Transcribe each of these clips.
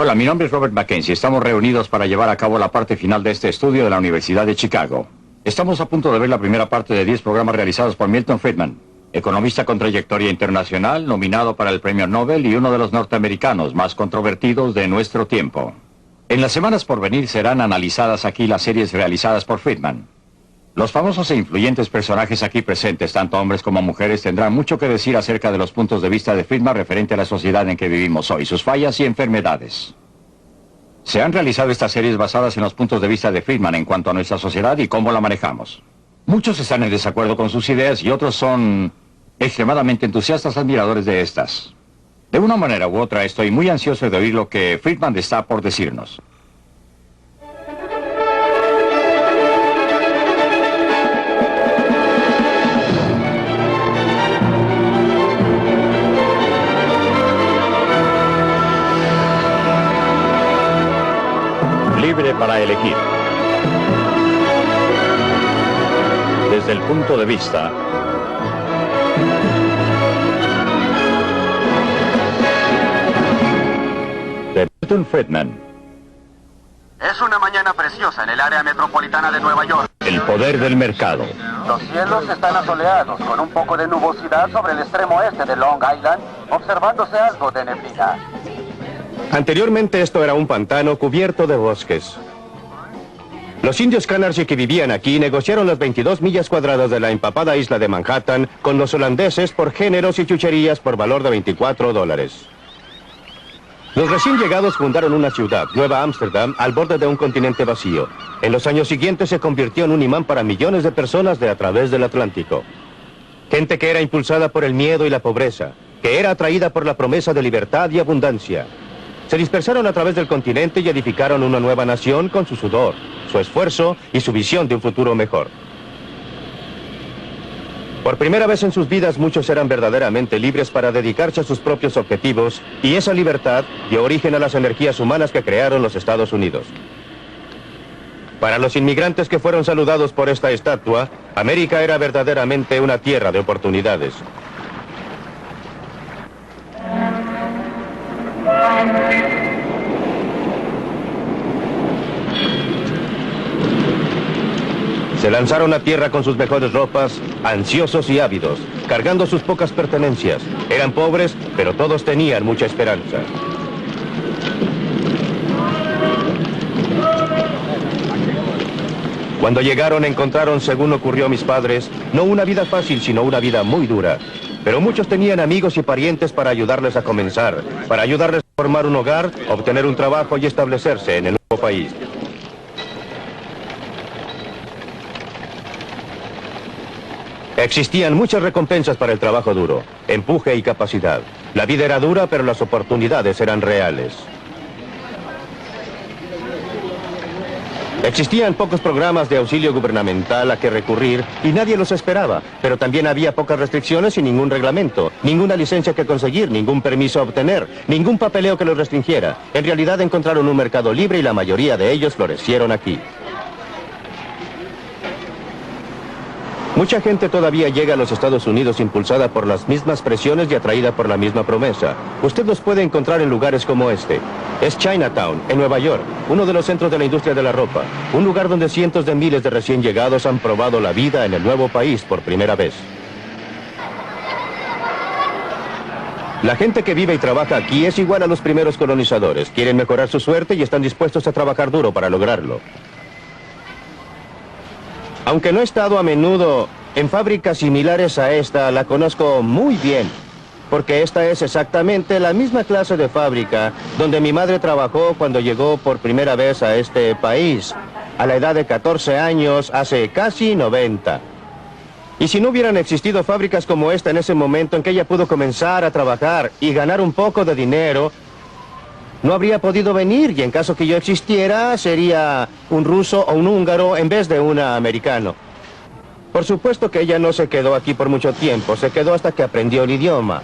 Hola, mi nombre es Robert Mackenzie. Estamos reunidos para llevar a cabo la parte final de este estudio de la Universidad de Chicago. Estamos a punto de ver la primera parte de 10 programas realizados por Milton Friedman, economista con trayectoria internacional, nominado para el Premio Nobel y uno de los norteamericanos más controvertidos de nuestro tiempo. En las semanas por venir serán analizadas aquí las series realizadas por Friedman. Los famosos e influyentes personajes aquí presentes, tanto hombres como mujeres, tendrán mucho que decir acerca de los puntos de vista de Friedman referente a la sociedad en que vivimos hoy, sus fallas y enfermedades. Se han realizado estas series basadas en los puntos de vista de Friedman en cuanto a nuestra sociedad y cómo la manejamos. Muchos están en desacuerdo con sus ideas y otros son extremadamente entusiastas admiradores de estas. De una manera u otra, estoy muy ansioso de oír lo que Friedman está por decirnos. Libre para elegir. Desde el punto de vista de Milton Friedman. Es una mañana preciosa en el área metropolitana de Nueva York. El poder del mercado. Los cielos están asoleados, con un poco de nubosidad sobre el extremo oeste de Long Island, observándose algo de neblina. Anteriormente esto era un pantano cubierto de bosques. Los indios Canarsie que vivían aquí negociaron las 22 millas cuadradas de la empapada isla de Manhattan con los holandeses por géneros y chucherías por valor de $24. Los recién llegados fundaron una ciudad, Nueva Ámsterdam, al borde de un continente vacío. En los años siguientes se convirtió en un imán para millones de personas de a través del Atlántico. Gente que era impulsada por el miedo y la pobreza, que era atraída por la promesa de libertad y abundancia. Se dispersaron a través del continente y edificaron una nueva nación con su sudor, su esfuerzo y su visión de un futuro mejor. Por primera vez en sus vidas muchos eran verdaderamente libres para dedicarse a sus propios objetivos y esa libertad dio origen a las energías humanas que crearon los Estados Unidos. Para los inmigrantes que fueron saludados por esta estatua, América era verdaderamente una tierra de oportunidades. Se lanzaron a tierra con sus mejores ropas, ansiosos y ávidos, cargando sus pocas pertenencias. Eran pobres, pero todos tenían mucha esperanza. Cuando llegaron encontraron, según ocurrió a mis padres, no una vida fácil, sino una vida muy dura. Pero muchos tenían amigos y parientes para ayudarles a comenzar, para ayudarles a formar un hogar, obtener un trabajo y establecerse en el nuevo país. Existían muchas recompensas para el trabajo duro, empuje y capacidad. La vida era dura, pero las oportunidades eran reales. Existían pocos programas de auxilio gubernamental a que recurrir y nadie los esperaba, pero también había pocas restricciones y ningún reglamento, ninguna licencia que conseguir, ningún permiso a obtener, ningún papeleo que los restringiera. En realidad encontraron un mercado libre y la mayoría de ellos florecieron aquí. Mucha gente todavía llega a los Estados Unidos impulsada por las mismas presiones y atraída por la misma promesa. Usted los puede encontrar en lugares como este. Es Chinatown, en Nueva York, uno de los centros de la industria de la ropa. Un lugar donde cientos de miles de recién llegados han probado la vida en el nuevo país por primera vez. La gente que vive y trabaja aquí es igual a los primeros colonizadores. Quieren mejorar su suerte y están dispuestos a trabajar duro para lograrlo. Aunque no he estado a menudo en fábricas similares a esta, la conozco muy bien, porque esta es exactamente la misma clase de fábrica donde mi madre trabajó cuando llegó por primera vez a este país, a la edad de 14 años, hace casi 90. Y si no hubieran existido fábricas como esta en ese momento en que ella pudo comenzar a trabajar y ganar un poco de dinero, no habría podido venir, y en caso que yo existiera, sería un ruso o un húngaro en vez de un americano. Por supuesto que ella no se quedó aquí por mucho tiempo, se quedó hasta que aprendió el idioma.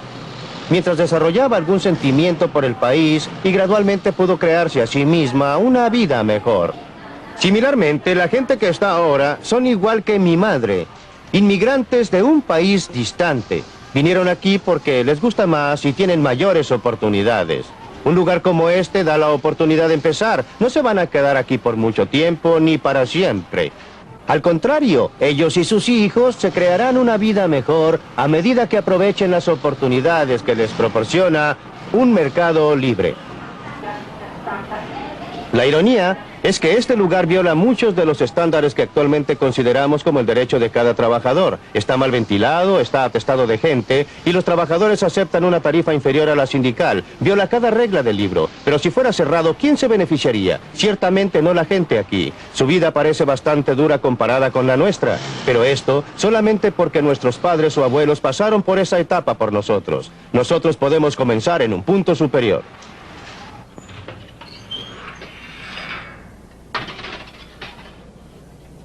Mientras desarrollaba algún sentimiento por el país y gradualmente pudo crearse a sí misma una vida mejor. Similarmente, la gente que está ahora son igual que mi madre, inmigrantes de un país distante. Vinieron aquí porque les gusta más y tienen mayores oportunidades. Un lugar como este da la oportunidad de empezar. No se van a quedar aquí por mucho tiempo ni para siempre. Al contrario, ellos y sus hijos se crearán una vida mejor a medida que aprovechen las oportunidades que les proporciona un mercado libre. La ironía es que este lugar viola muchos de los estándares que actualmente consideramos como el derecho de cada trabajador. Está mal ventilado, está atestado de gente y los trabajadores aceptan una tarifa inferior a la sindical. Viola cada regla del libro. Pero si fuera cerrado, ¿quién se beneficiaría? Ciertamente no la gente aquí. Su vida parece bastante dura comparada con la nuestra. Pero esto solamente porque nuestros padres o abuelos pasaron por esa etapa por nosotros. Nosotros podemos comenzar en un punto superior.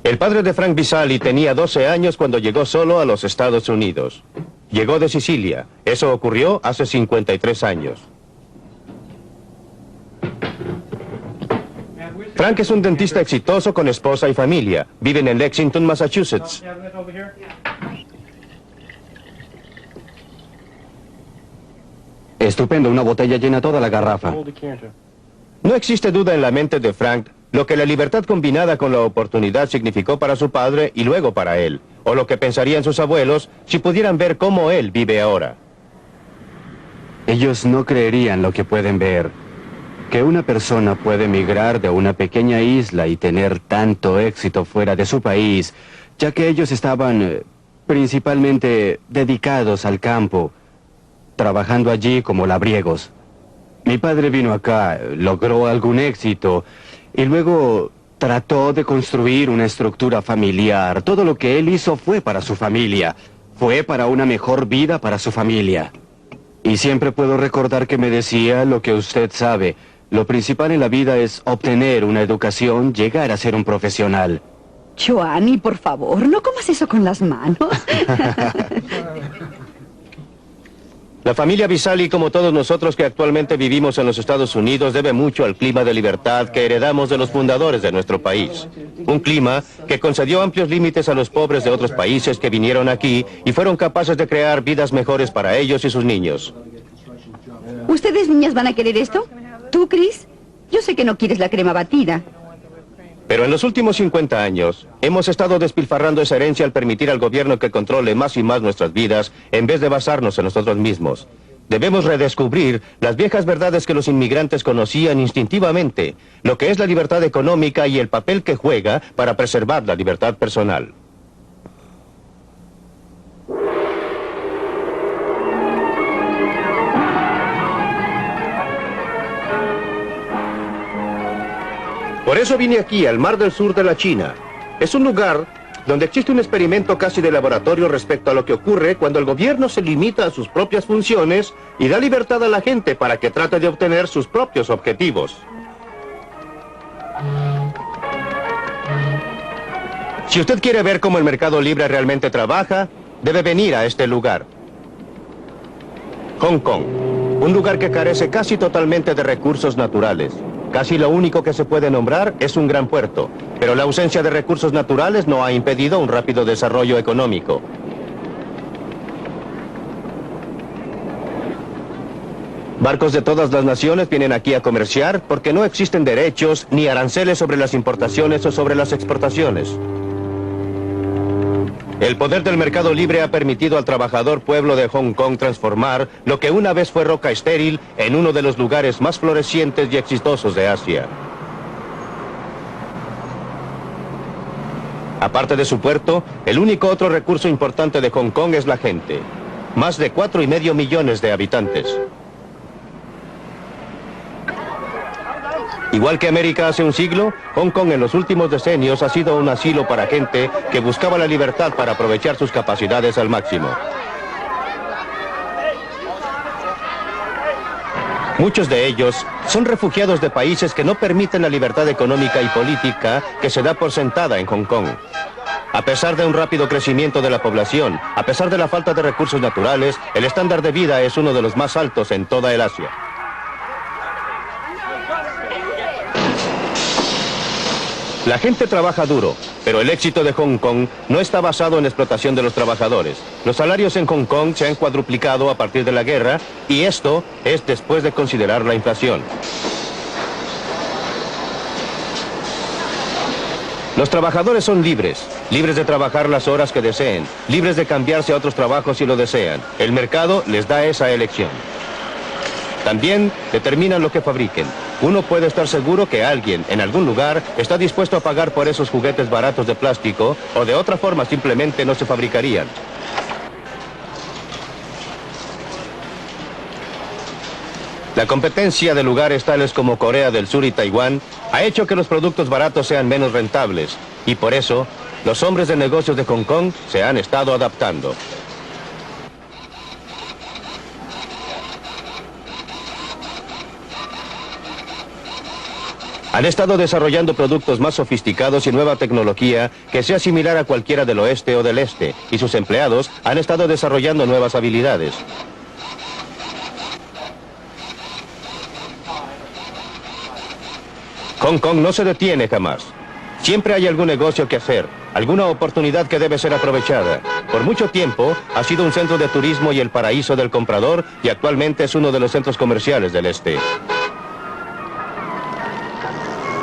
El padre de Frank Visali tenía 12 años cuando llegó solo a los Estados Unidos. Llegó de Sicilia. Eso ocurrió hace 53 años. Frank es un dentista exitoso con esposa y familia. Viven en Lexington, Massachusetts. Estupendo, una botella llena toda la garrafa. No existe duda en la mente de Frank lo que la libertad combinada con la oportunidad significó para su padre y luego para él, o lo que pensarían sus abuelos si pudieran ver cómo él vive ahora. Ellos no creerían lo que pueden ver. Que una persona puede emigrar de una pequeña isla y tener tanto éxito fuera de su país, ya que ellos estaban principalmente dedicados al campo, trabajando allí como labriegos. Mi padre vino acá, logró algún éxito y luego trató de construir una estructura familiar. Todo lo que él hizo fue para su familia, fue para una mejor vida para su familia. Y siempre puedo recordar que me decía lo que usted sabe. Lo principal en la vida es obtener una educación, llegar a ser un profesional. Joanny, por favor, no comas eso con las manos. La familia Visali, como todos nosotros que actualmente vivimos en los Estados Unidos, debe mucho al clima de libertad que heredamos de los fundadores de nuestro país. Un clima que concedió amplios límites a los pobres de otros países que vinieron aquí y fueron capaces de crear vidas mejores para ellos y sus niños. ¿Ustedes, niñas, van a querer esto? ¿Tú, Chris? Yo sé que no quieres la crema batida. Pero en los últimos 50 años, hemos estado despilfarrando esa herencia al permitir al gobierno que controle más y más nuestras vidas, en vez de basarnos en nosotros mismos. Debemos redescubrir las viejas verdades que los inmigrantes conocían instintivamente, lo que es la libertad económica y el papel que juega para preservar la libertad personal. Por eso vine aquí, al Mar del Sur de la China. Es un lugar donde existe un experimento casi de laboratorio respecto a lo que ocurre cuando el gobierno se limita a sus propias funciones y da libertad a la gente para que trate de obtener sus propios objetivos. Si usted quiere ver cómo el mercado libre realmente trabaja, debe venir a este lugar. Hong Kong, un lugar que carece casi totalmente de recursos naturales. Casi lo único que se puede nombrar es un gran puerto, pero la ausencia de recursos naturales no ha impedido un rápido desarrollo económico. Barcos de todas las naciones vienen aquí a comerciar porque no existen derechos ni aranceles sobre las importaciones o sobre las exportaciones. El poder del mercado libre ha permitido al trabajador pueblo de Hong Kong transformar lo que una vez fue roca estéril en uno de los lugares más florecientes y exitosos de Asia. Aparte de su puerto, el único otro recurso importante de Hong Kong es la gente. Más de 4,5 millones de habitantes. Igual que América hace un siglo, Hong Kong en los últimos decenios ha sido un asilo para gente que buscaba la libertad para aprovechar sus capacidades al máximo. Muchos de ellos son refugiados de países que no permiten la libertad económica y política que se da por sentada en Hong Kong. A pesar de un rápido crecimiento de la población, a pesar de la falta de recursos naturales, el estándar de vida es uno de los más altos en toda el Asia. La gente trabaja duro, pero el éxito de Hong Kong no está basado en la explotación de los trabajadores. Los salarios en Hong Kong se han cuadruplicado a partir de la guerra, y esto es después de considerar la inflación. Los trabajadores son libres, libres de trabajar las horas que deseen, libres de cambiarse a otros trabajos si lo desean. El mercado les da esa elección. También determinan lo que fabriquen. Uno puede estar seguro que alguien, en algún lugar, está dispuesto a pagar por esos juguetes baratos de plástico, o de otra forma simplemente no se fabricarían. La competencia de lugares tales como Corea del Sur y Taiwán ha hecho que los productos baratos sean menos rentables, y por eso, los hombres de negocios de Hong Kong se han estado adaptando. Han estado desarrollando productos más sofisticados y nueva tecnología que sea similar a cualquiera del oeste o del este, y sus empleados han estado desarrollando nuevas habilidades. Hong Kong no se detiene jamás. Siempre hay algún negocio que hacer, alguna oportunidad que debe ser aprovechada. Por mucho tiempo ha sido un centro de turismo y el paraíso del comprador, y actualmente es uno de los centros comerciales del este.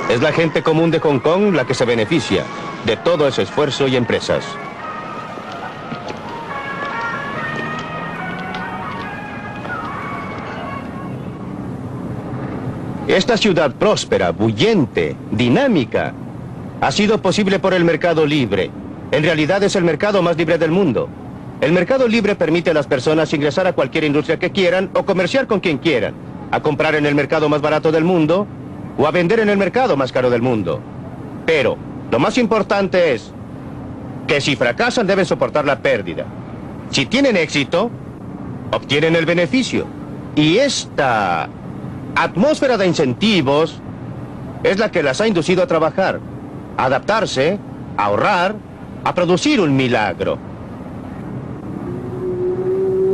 Es la gente común de Hong Kong la que se beneficia de todo ese esfuerzo y empresas. Esta ciudad próspera, bullente, dinámica, ha sido posible por el mercado libre. En realidad es el mercado más libre del mundo. El mercado libre permite a las personas ingresar a cualquier industria que quieran o comerciar con quien quieran, a comprar en el mercado más barato del mundo o a vender en el mercado más caro del mundo. Pero lo más importante es que si fracasan deben soportar la pérdida. Si tienen éxito, obtienen el beneficio. Y esta atmósfera de incentivos es la que las ha inducido a trabajar, a adaptarse, a ahorrar, a producir un milagro.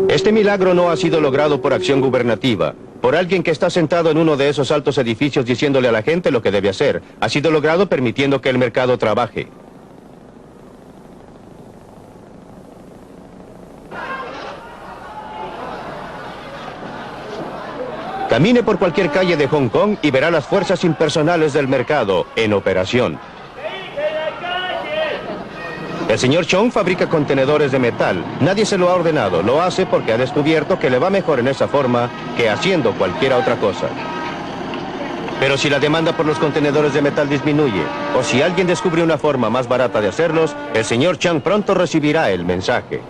Este milagro no ha sido logrado por acción gubernativa, por alguien que está sentado en uno de esos altos edificios diciéndole a la gente lo que debe hacer. Ha sido logrado permitiendo que el mercado trabaje. Camine por cualquier calle de Hong Kong y verá las fuerzas impersonales del mercado en operación. El señor Chong fabrica contenedores de metal. Nadie se lo ha ordenado. Lo hace porque ha descubierto que le va mejor en esa forma que haciendo cualquier otra cosa. Pero si la demanda por los contenedores de metal disminuye, o si alguien descubre una forma más barata de hacerlos, el señor Chang pronto recibirá el mensaje.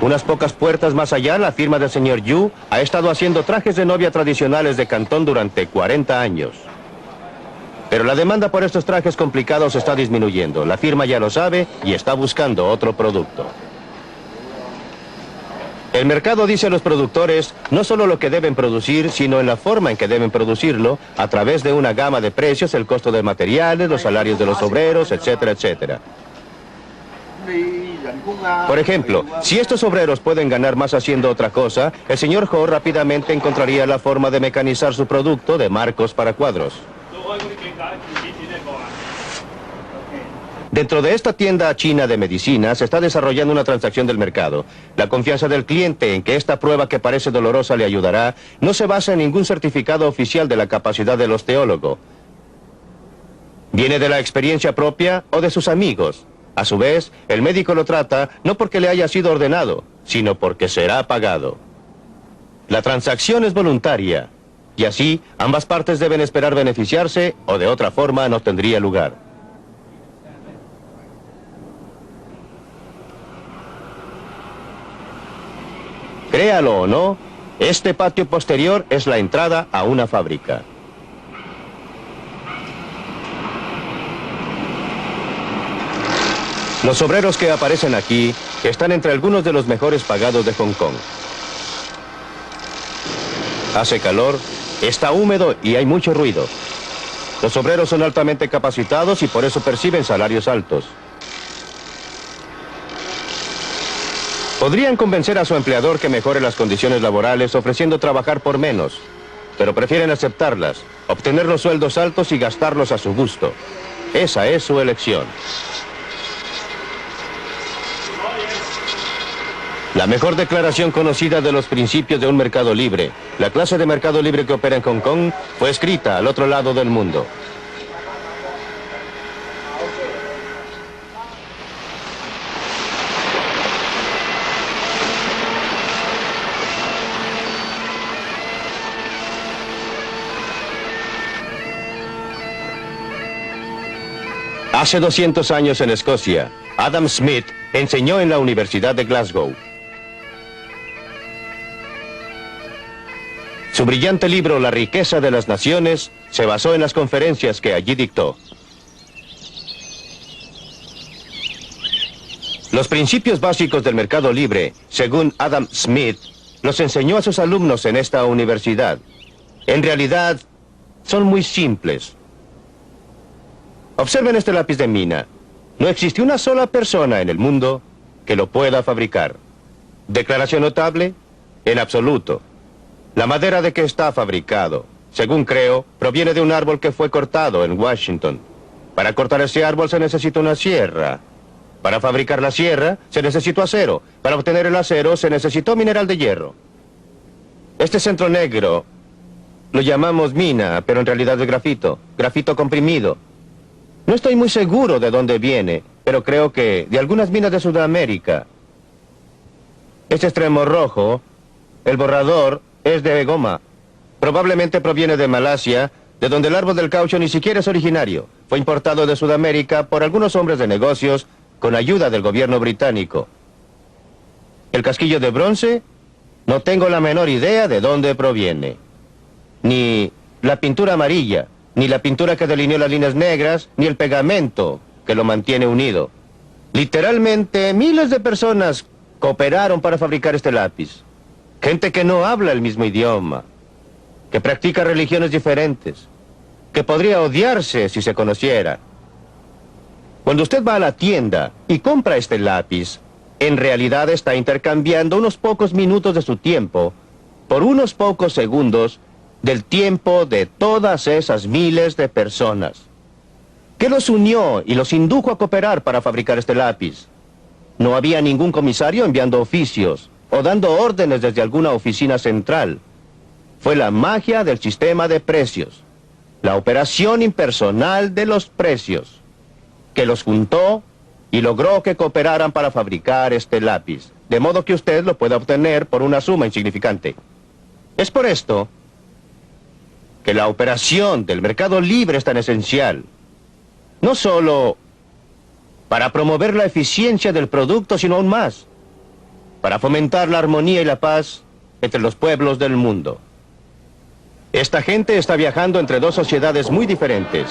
Unas pocas puertas más allá, la firma del señor Yu ha estado haciendo trajes de novia tradicionales de Cantón durante 40 años. Pero la demanda por estos trajes complicados está disminuyendo. La firma ya lo sabe y está buscando otro producto. El mercado dice a los productores no solo lo que deben producir, sino en la forma en que deben producirlo, a través de una gama de precios, el costo de materiales, los salarios de los obreros, etcétera, etcétera. Por ejemplo, si estos obreros pueden ganar más haciendo otra cosa, el señor Ho rápidamente encontraría la forma de mecanizar su producto de marcos para cuadros. Dentro de esta tienda china de medicinas se está desarrollando una transacción del mercado. La confianza del cliente en que esta prueba que parece dolorosa le ayudará no se basa en ningún certificado oficial de la capacidad del osteólogo. Viene de la experiencia propia o de sus amigos. A su vez, el médico lo trata no porque le haya sido ordenado, sino porque será pagado. La transacción es voluntaria, y así ambas partes deben esperar beneficiarse o de otra forma no tendría lugar. Créalo o no, este patio posterior es la entrada a una fábrica. Los obreros que aparecen aquí están entre algunos de los mejores pagados de Hong Kong. Hace calor, está húmedo y hay mucho ruido. Los obreros son altamente capacitados y por eso perciben salarios altos. Podrían convencer a su empleador que mejore las condiciones laborales ofreciendo trabajar por menos. pero prefieren aceptarlas, obtener los sueldos altos y gastarlos a su gusto. Esa es su elección. La mejor declaración conocida de los principios de un mercado libre, la clase de mercado libre que opera en Hong Kong, fue escrita al otro lado del mundo. Hace 200 años en Escocia, Adam Smith enseñó en la Universidad de Glasgow. Su brillante libro La riqueza de las naciones se basó en las conferencias que allí dictó. Los principios básicos del mercado libre, según Adam Smith, los enseñó a sus alumnos en esta universidad. En realidad, son muy simples. Observen este lápiz de mina. No existe una sola persona en el mundo que lo pueda fabricar. ¿Declaración notable? En absoluto. La madera de que está fabricado, según creo, proviene de un árbol que fue cortado en Washington. Para cortar ese árbol se necesita una sierra. Para fabricar la sierra se necesitó acero. Para obtener el acero se necesitó mineral de hierro. Este centro negro lo llamamos mina, pero en realidad es grafito. Grafito comprimido. No estoy muy seguro de dónde viene, pero creo que de algunas minas de Sudamérica. Este extremo rojo, el borrador, es de goma. Probablemente proviene de Malasia, de donde el árbol del caucho ni siquiera es originario. Fue importado de Sudamérica por algunos hombres de negocios con ayuda del gobierno británico. El casquillo de bronce, no tengo la menor idea de dónde proviene. Ni la pintura amarilla, ni la pintura que delineó las líneas negras, ni el pegamento que lo mantiene unido. Literalmente, miles de personas cooperaron para fabricar este lápiz. Gente que no habla el mismo idioma, que practica religiones diferentes, que podría odiarse si se conociera. Cuando usted va a la tienda y compra este lápiz, en realidad está intercambiando unos pocos minutos de su tiempo por unos pocos segundos del tiempo de todas esas miles de personas. ¿Qué los unió y los indujo a cooperar para fabricar este lápiz? No había ningún comisario enviando oficios o dando órdenes desde alguna oficina central. Fue la magia del sistema de precios, la operación impersonal de los precios, que los juntó y logró que cooperaran para fabricar este lápiz, de modo que usted lo pueda obtener por una suma insignificante. Es por esto que la operación del mercado libre es tan esencial, no solo para promover la eficiencia del producto, sino aún más, para fomentar la armonía y la paz entre los pueblos del mundo. Esta gente está viajando entre dos sociedades muy diferentes.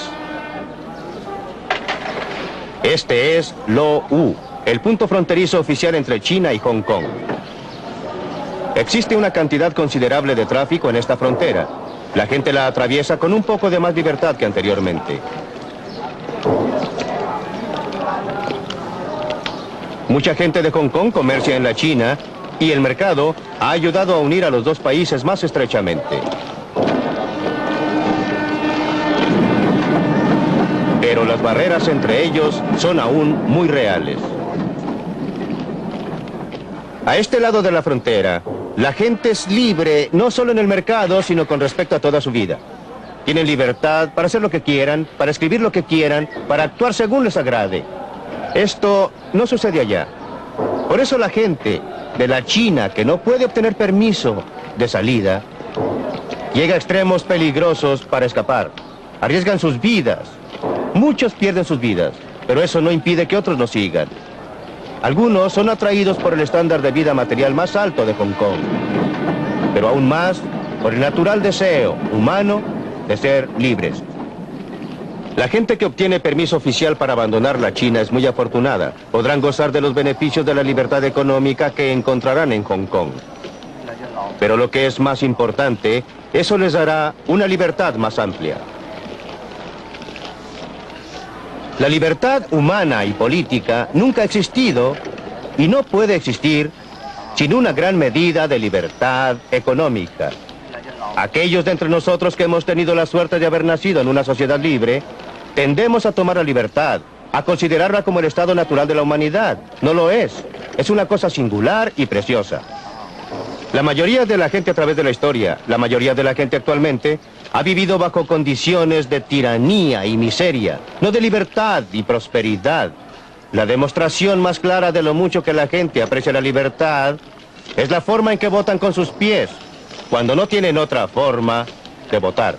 Este es Lo U, el punto fronterizo oficial entre China y Hong Kong. Existe una cantidad considerable de tráfico en esta frontera. La gente la atraviesa con un poco de más libertad que anteriormente. Mucha gente de Hong Kong comercia en la China y el mercado ha ayudado a unir a los dos países más estrechamente. Pero las barreras entre ellos son aún muy reales. A este lado de la frontera, la gente es libre no solo en el mercado, sino con respecto a toda su vida. Tienen libertad para hacer lo que quieran, para escribir lo que quieran, para actuar según les agrade. Esto no sucede allá. Por eso la gente de la China que no puede obtener permiso de salida, llega a extremos peligrosos para escapar. Arriesgan sus vidas. Muchos pierden sus vidas, pero eso no impide que otros lo sigan. Algunos son atraídos por el estándar de vida material más alto de Hong Kong, pero aún más por el natural deseo humano de ser libres. La gente que obtiene permiso oficial para abandonar la China es muy afortunada. Podrán gozar de los beneficios de la libertad económica que encontrarán en Hong Kong. Pero lo que es más importante, eso les dará una libertad más amplia. La libertad humana y política nunca ha existido y no puede existir sin una gran medida de libertad económica. Aquellos de entre nosotros que hemos tenido la suerte de haber nacido en una sociedad libre, tendemos a tomar la libertad, a considerarla como el estado natural de la humanidad. No lo es. Es una cosa singular y preciosa. La mayoría de la gente a través de la historia, la mayoría de la gente actualmente, ha vivido bajo condiciones de tiranía y miseria, no de libertad y prosperidad. La demostración más clara de lo mucho que la gente aprecia la libertad es la forma en que votan con sus pies, cuando no tienen otra forma de votar.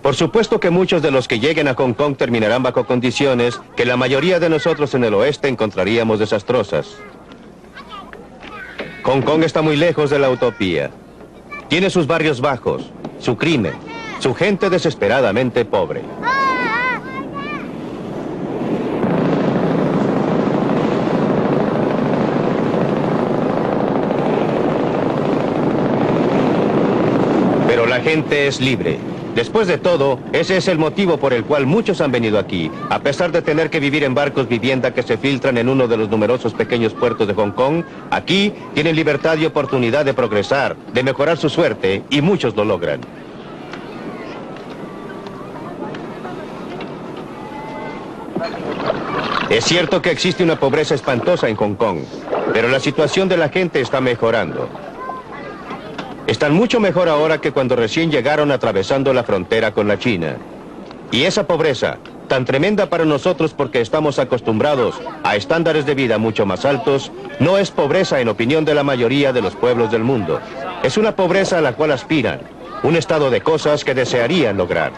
Por supuesto que muchos de los que lleguen a Hong Kong terminarán bajo condiciones que la mayoría de nosotros en el oeste encontraríamos desastrosas. Hong Kong está muy lejos de la utopía. Tiene sus barrios bajos, su crimen, su gente desesperadamente pobre. Pero la gente es libre. Después de todo, ese es el motivo por el cual muchos han venido aquí, a pesar de tener que vivir en barcos vivienda que se filtran en uno de los numerosos pequeños puertos de Hong Kong. Aquí tienen libertad y oportunidad de progresar, de mejorar su suerte, y muchos lo logran. Es cierto que existe una pobreza espantosa en Hong Kong, pero la situación de la gente está mejorando. Están mucho mejor ahora que cuando recién llegaron atravesando la frontera con la China. Y esa pobreza, tan tremenda para nosotros porque estamos acostumbrados a estándares de vida mucho más altos, no es pobreza en opinión de la mayoría de los pueblos del mundo. Es una pobreza a la cual aspiran, un estado de cosas que desearían lograr.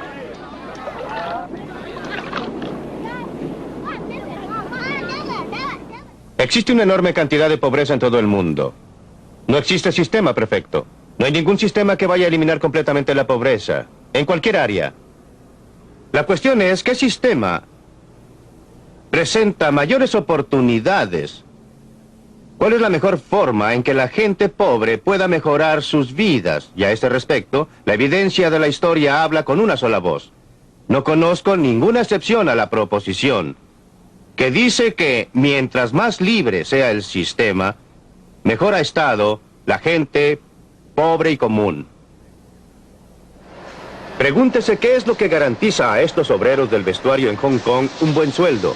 Existe una enorme cantidad de pobreza en todo el mundo. No existe sistema perfecto. No hay ningún sistema que vaya a eliminar completamente la pobreza, en cualquier área. La cuestión es, ¿qué sistema presenta mayores oportunidades? ¿Cuál es la mejor forma en que la gente pobre pueda mejorar sus vidas? Y a este respecto, la evidencia de la historia habla con una sola voz. No conozco ninguna excepción a la proposición, que dice que mientras más libre sea el sistema, mejor ha estado la gente pobre y común. Pregúntese qué es lo que garantiza a estos obreros del vestuario en Hong Kong un buen sueldo.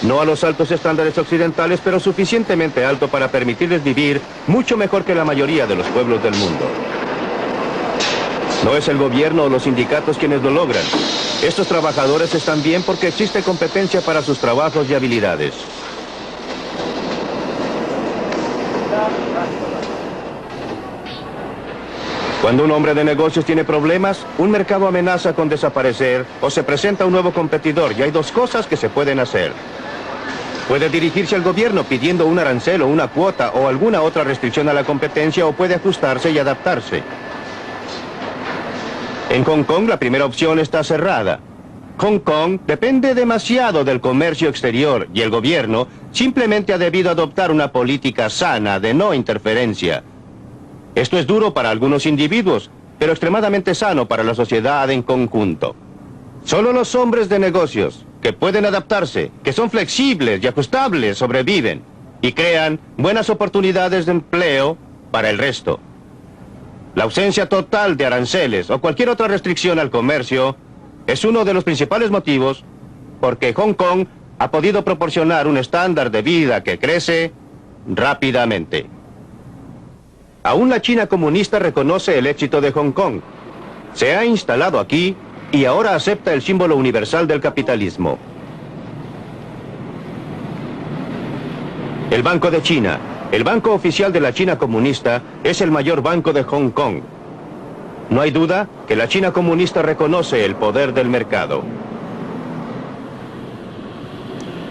No a los altos estándares occidentales, pero suficientemente alto para permitirles vivir mucho mejor que la mayoría de los pueblos del mundo. No es el gobierno o los sindicatos quienes lo logran. Estos trabajadores están bien porque existe competencia para sus trabajos y habilidades. Cuando un hombre de negocios tiene problemas, un mercado amenaza con desaparecer o se presenta un nuevo competidor, y hay dos cosas que se pueden hacer. Puede dirigirse al gobierno pidiendo un arancel o una cuota o alguna otra restricción a la competencia, o puede ajustarse y adaptarse. En Hong Kong la primera opción está cerrada. Hong Kong depende demasiado del comercio exterior y el gobierno simplemente ha debido adoptar una política sana de no interferencia. Esto es duro para algunos individuos, pero extremadamente sano para la sociedad en conjunto. Solo los hombres de negocios, que pueden adaptarse, que son flexibles y ajustables, sobreviven y crean buenas oportunidades de empleo para el resto. La ausencia total de aranceles o cualquier otra restricción al comercio es uno de los principales motivos por que Hong Kong ha podido proporcionar un estándar de vida que crece rápidamente. Aún la China comunista reconoce el éxito de Hong Kong. Se ha instalado aquí y ahora acepta el símbolo universal del capitalismo. El Banco de China, el banco oficial de la China comunista, es el mayor banco de Hong Kong. No hay duda que la China comunista reconoce el poder del mercado.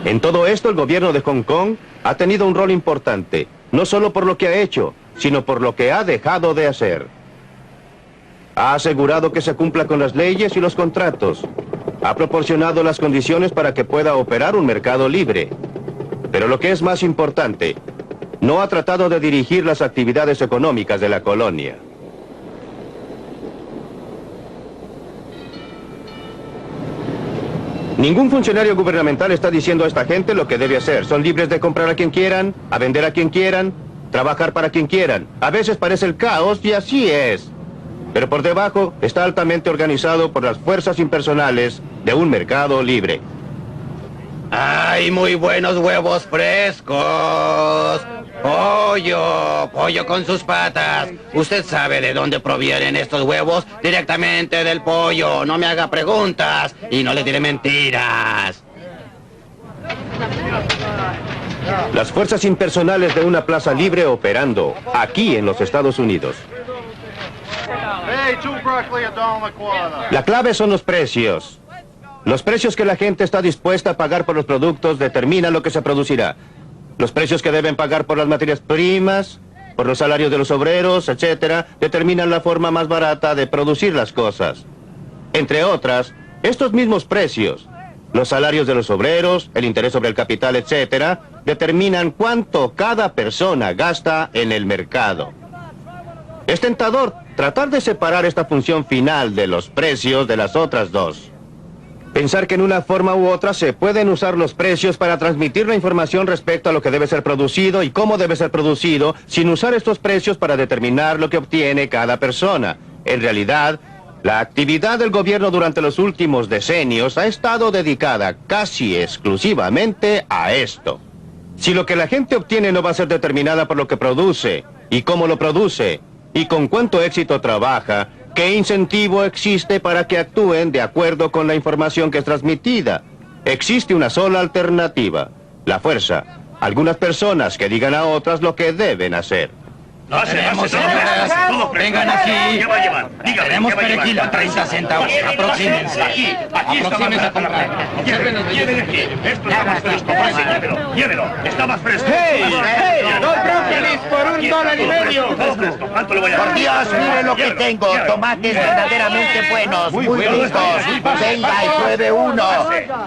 En todo esto, el gobierno de Hong Kong ha tenido un rol importante, no solo por lo que ha hecho, sino por lo que ha dejado de hacer. Ha asegurado que se cumpla con las leyes y los contratos. Ha proporcionado las condiciones para que pueda operar un mercado libre. Pero lo que es más importante, no ha tratado de dirigir las actividades económicas de la colonia. Ningún funcionario gubernamental está diciendo a esta gente lo que debe hacer. Son libres de comprar a quien quieran, a vender a quien quieran, trabajar para quien quieran. A veces parece el caos y así es. Pero por debajo está altamente organizado por las fuerzas impersonales de un mercado libre. ¡Hay muy buenos huevos frescos! Pollo con sus patas. ¿Usted sabe de dónde provienen estos huevos? Directamente del pollo. No me haga preguntas y no le diré mentiras. Las fuerzas impersonales de una plaza libre operando aquí en los Estados Unidos. La clave son los precios. Los precios que la gente está dispuesta a pagar por los productos determinan lo que se producirá. Los precios que deben pagar por las materias primas, por los salarios de los obreros, etcétera, determinan la forma más barata de producir las cosas. Entre otras, estos mismos precios, los salarios de los obreros, el interés sobre el capital, etcétera, determinan cuánto cada persona gasta en el mercado. Es tentador tratar de separar esta función final de los precios de las otras dos. Pensar que en una forma u otra se pueden usar los precios para transmitir la información respecto a lo que debe ser producido y cómo debe ser producido, sin usar estos precios para determinar lo que obtiene cada persona. En realidad, la actividad del gobierno durante los últimos decenios ha estado dedicada casi exclusivamente a esto. Si lo que la gente obtiene no va a ser determinada por lo que produce, y cómo lo produce, y con cuánto éxito trabaja, ¿qué incentivo existe para que actúen de acuerdo con la información que es transmitida? Existe una sola alternativa, la fuerza. Algunas personas que digan a otras lo que deben hacer. Vengan aquí. ¿Qué va a llevar? Dígame, Tenemos ¿qué va a llevar? perejil a 30 centavos. Aproxímense. Aquí Aproxímense a comprar. Llévelo aquí. Esto está más fresco. Llévelo. Está más fresco. ¡Dos brócolis por $1.50! ¿Cuánto le voy a dar? Por Dios, mire lo que tengo. Tomates verdaderamente buenos, muy ricos. Venga y pruebe uno.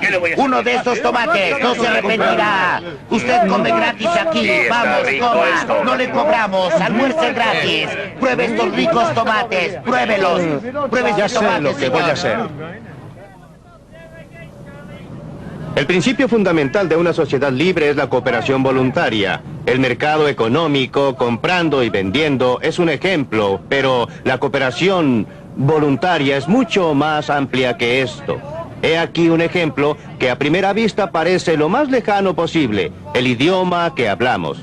¿Qué le voy a hacer? Uno de estos tomates, no se arrepentirá. Usted come gratis aquí. Vamos, coma. No le cobramos. Almuerce gratis. Pruebe estos ricos tomates. Pruébelos. Pruebe Ya estos sé tomates, lo que voy a señor. hacer. El principio fundamental de una sociedad libre es la cooperación voluntaria. El mercado económico, comprando y vendiendo, es un ejemplo, pero la cooperación voluntaria es mucho más amplia que esto. He aquí un ejemplo que a primera vista parece lo más lejano posible: el idioma que hablamos.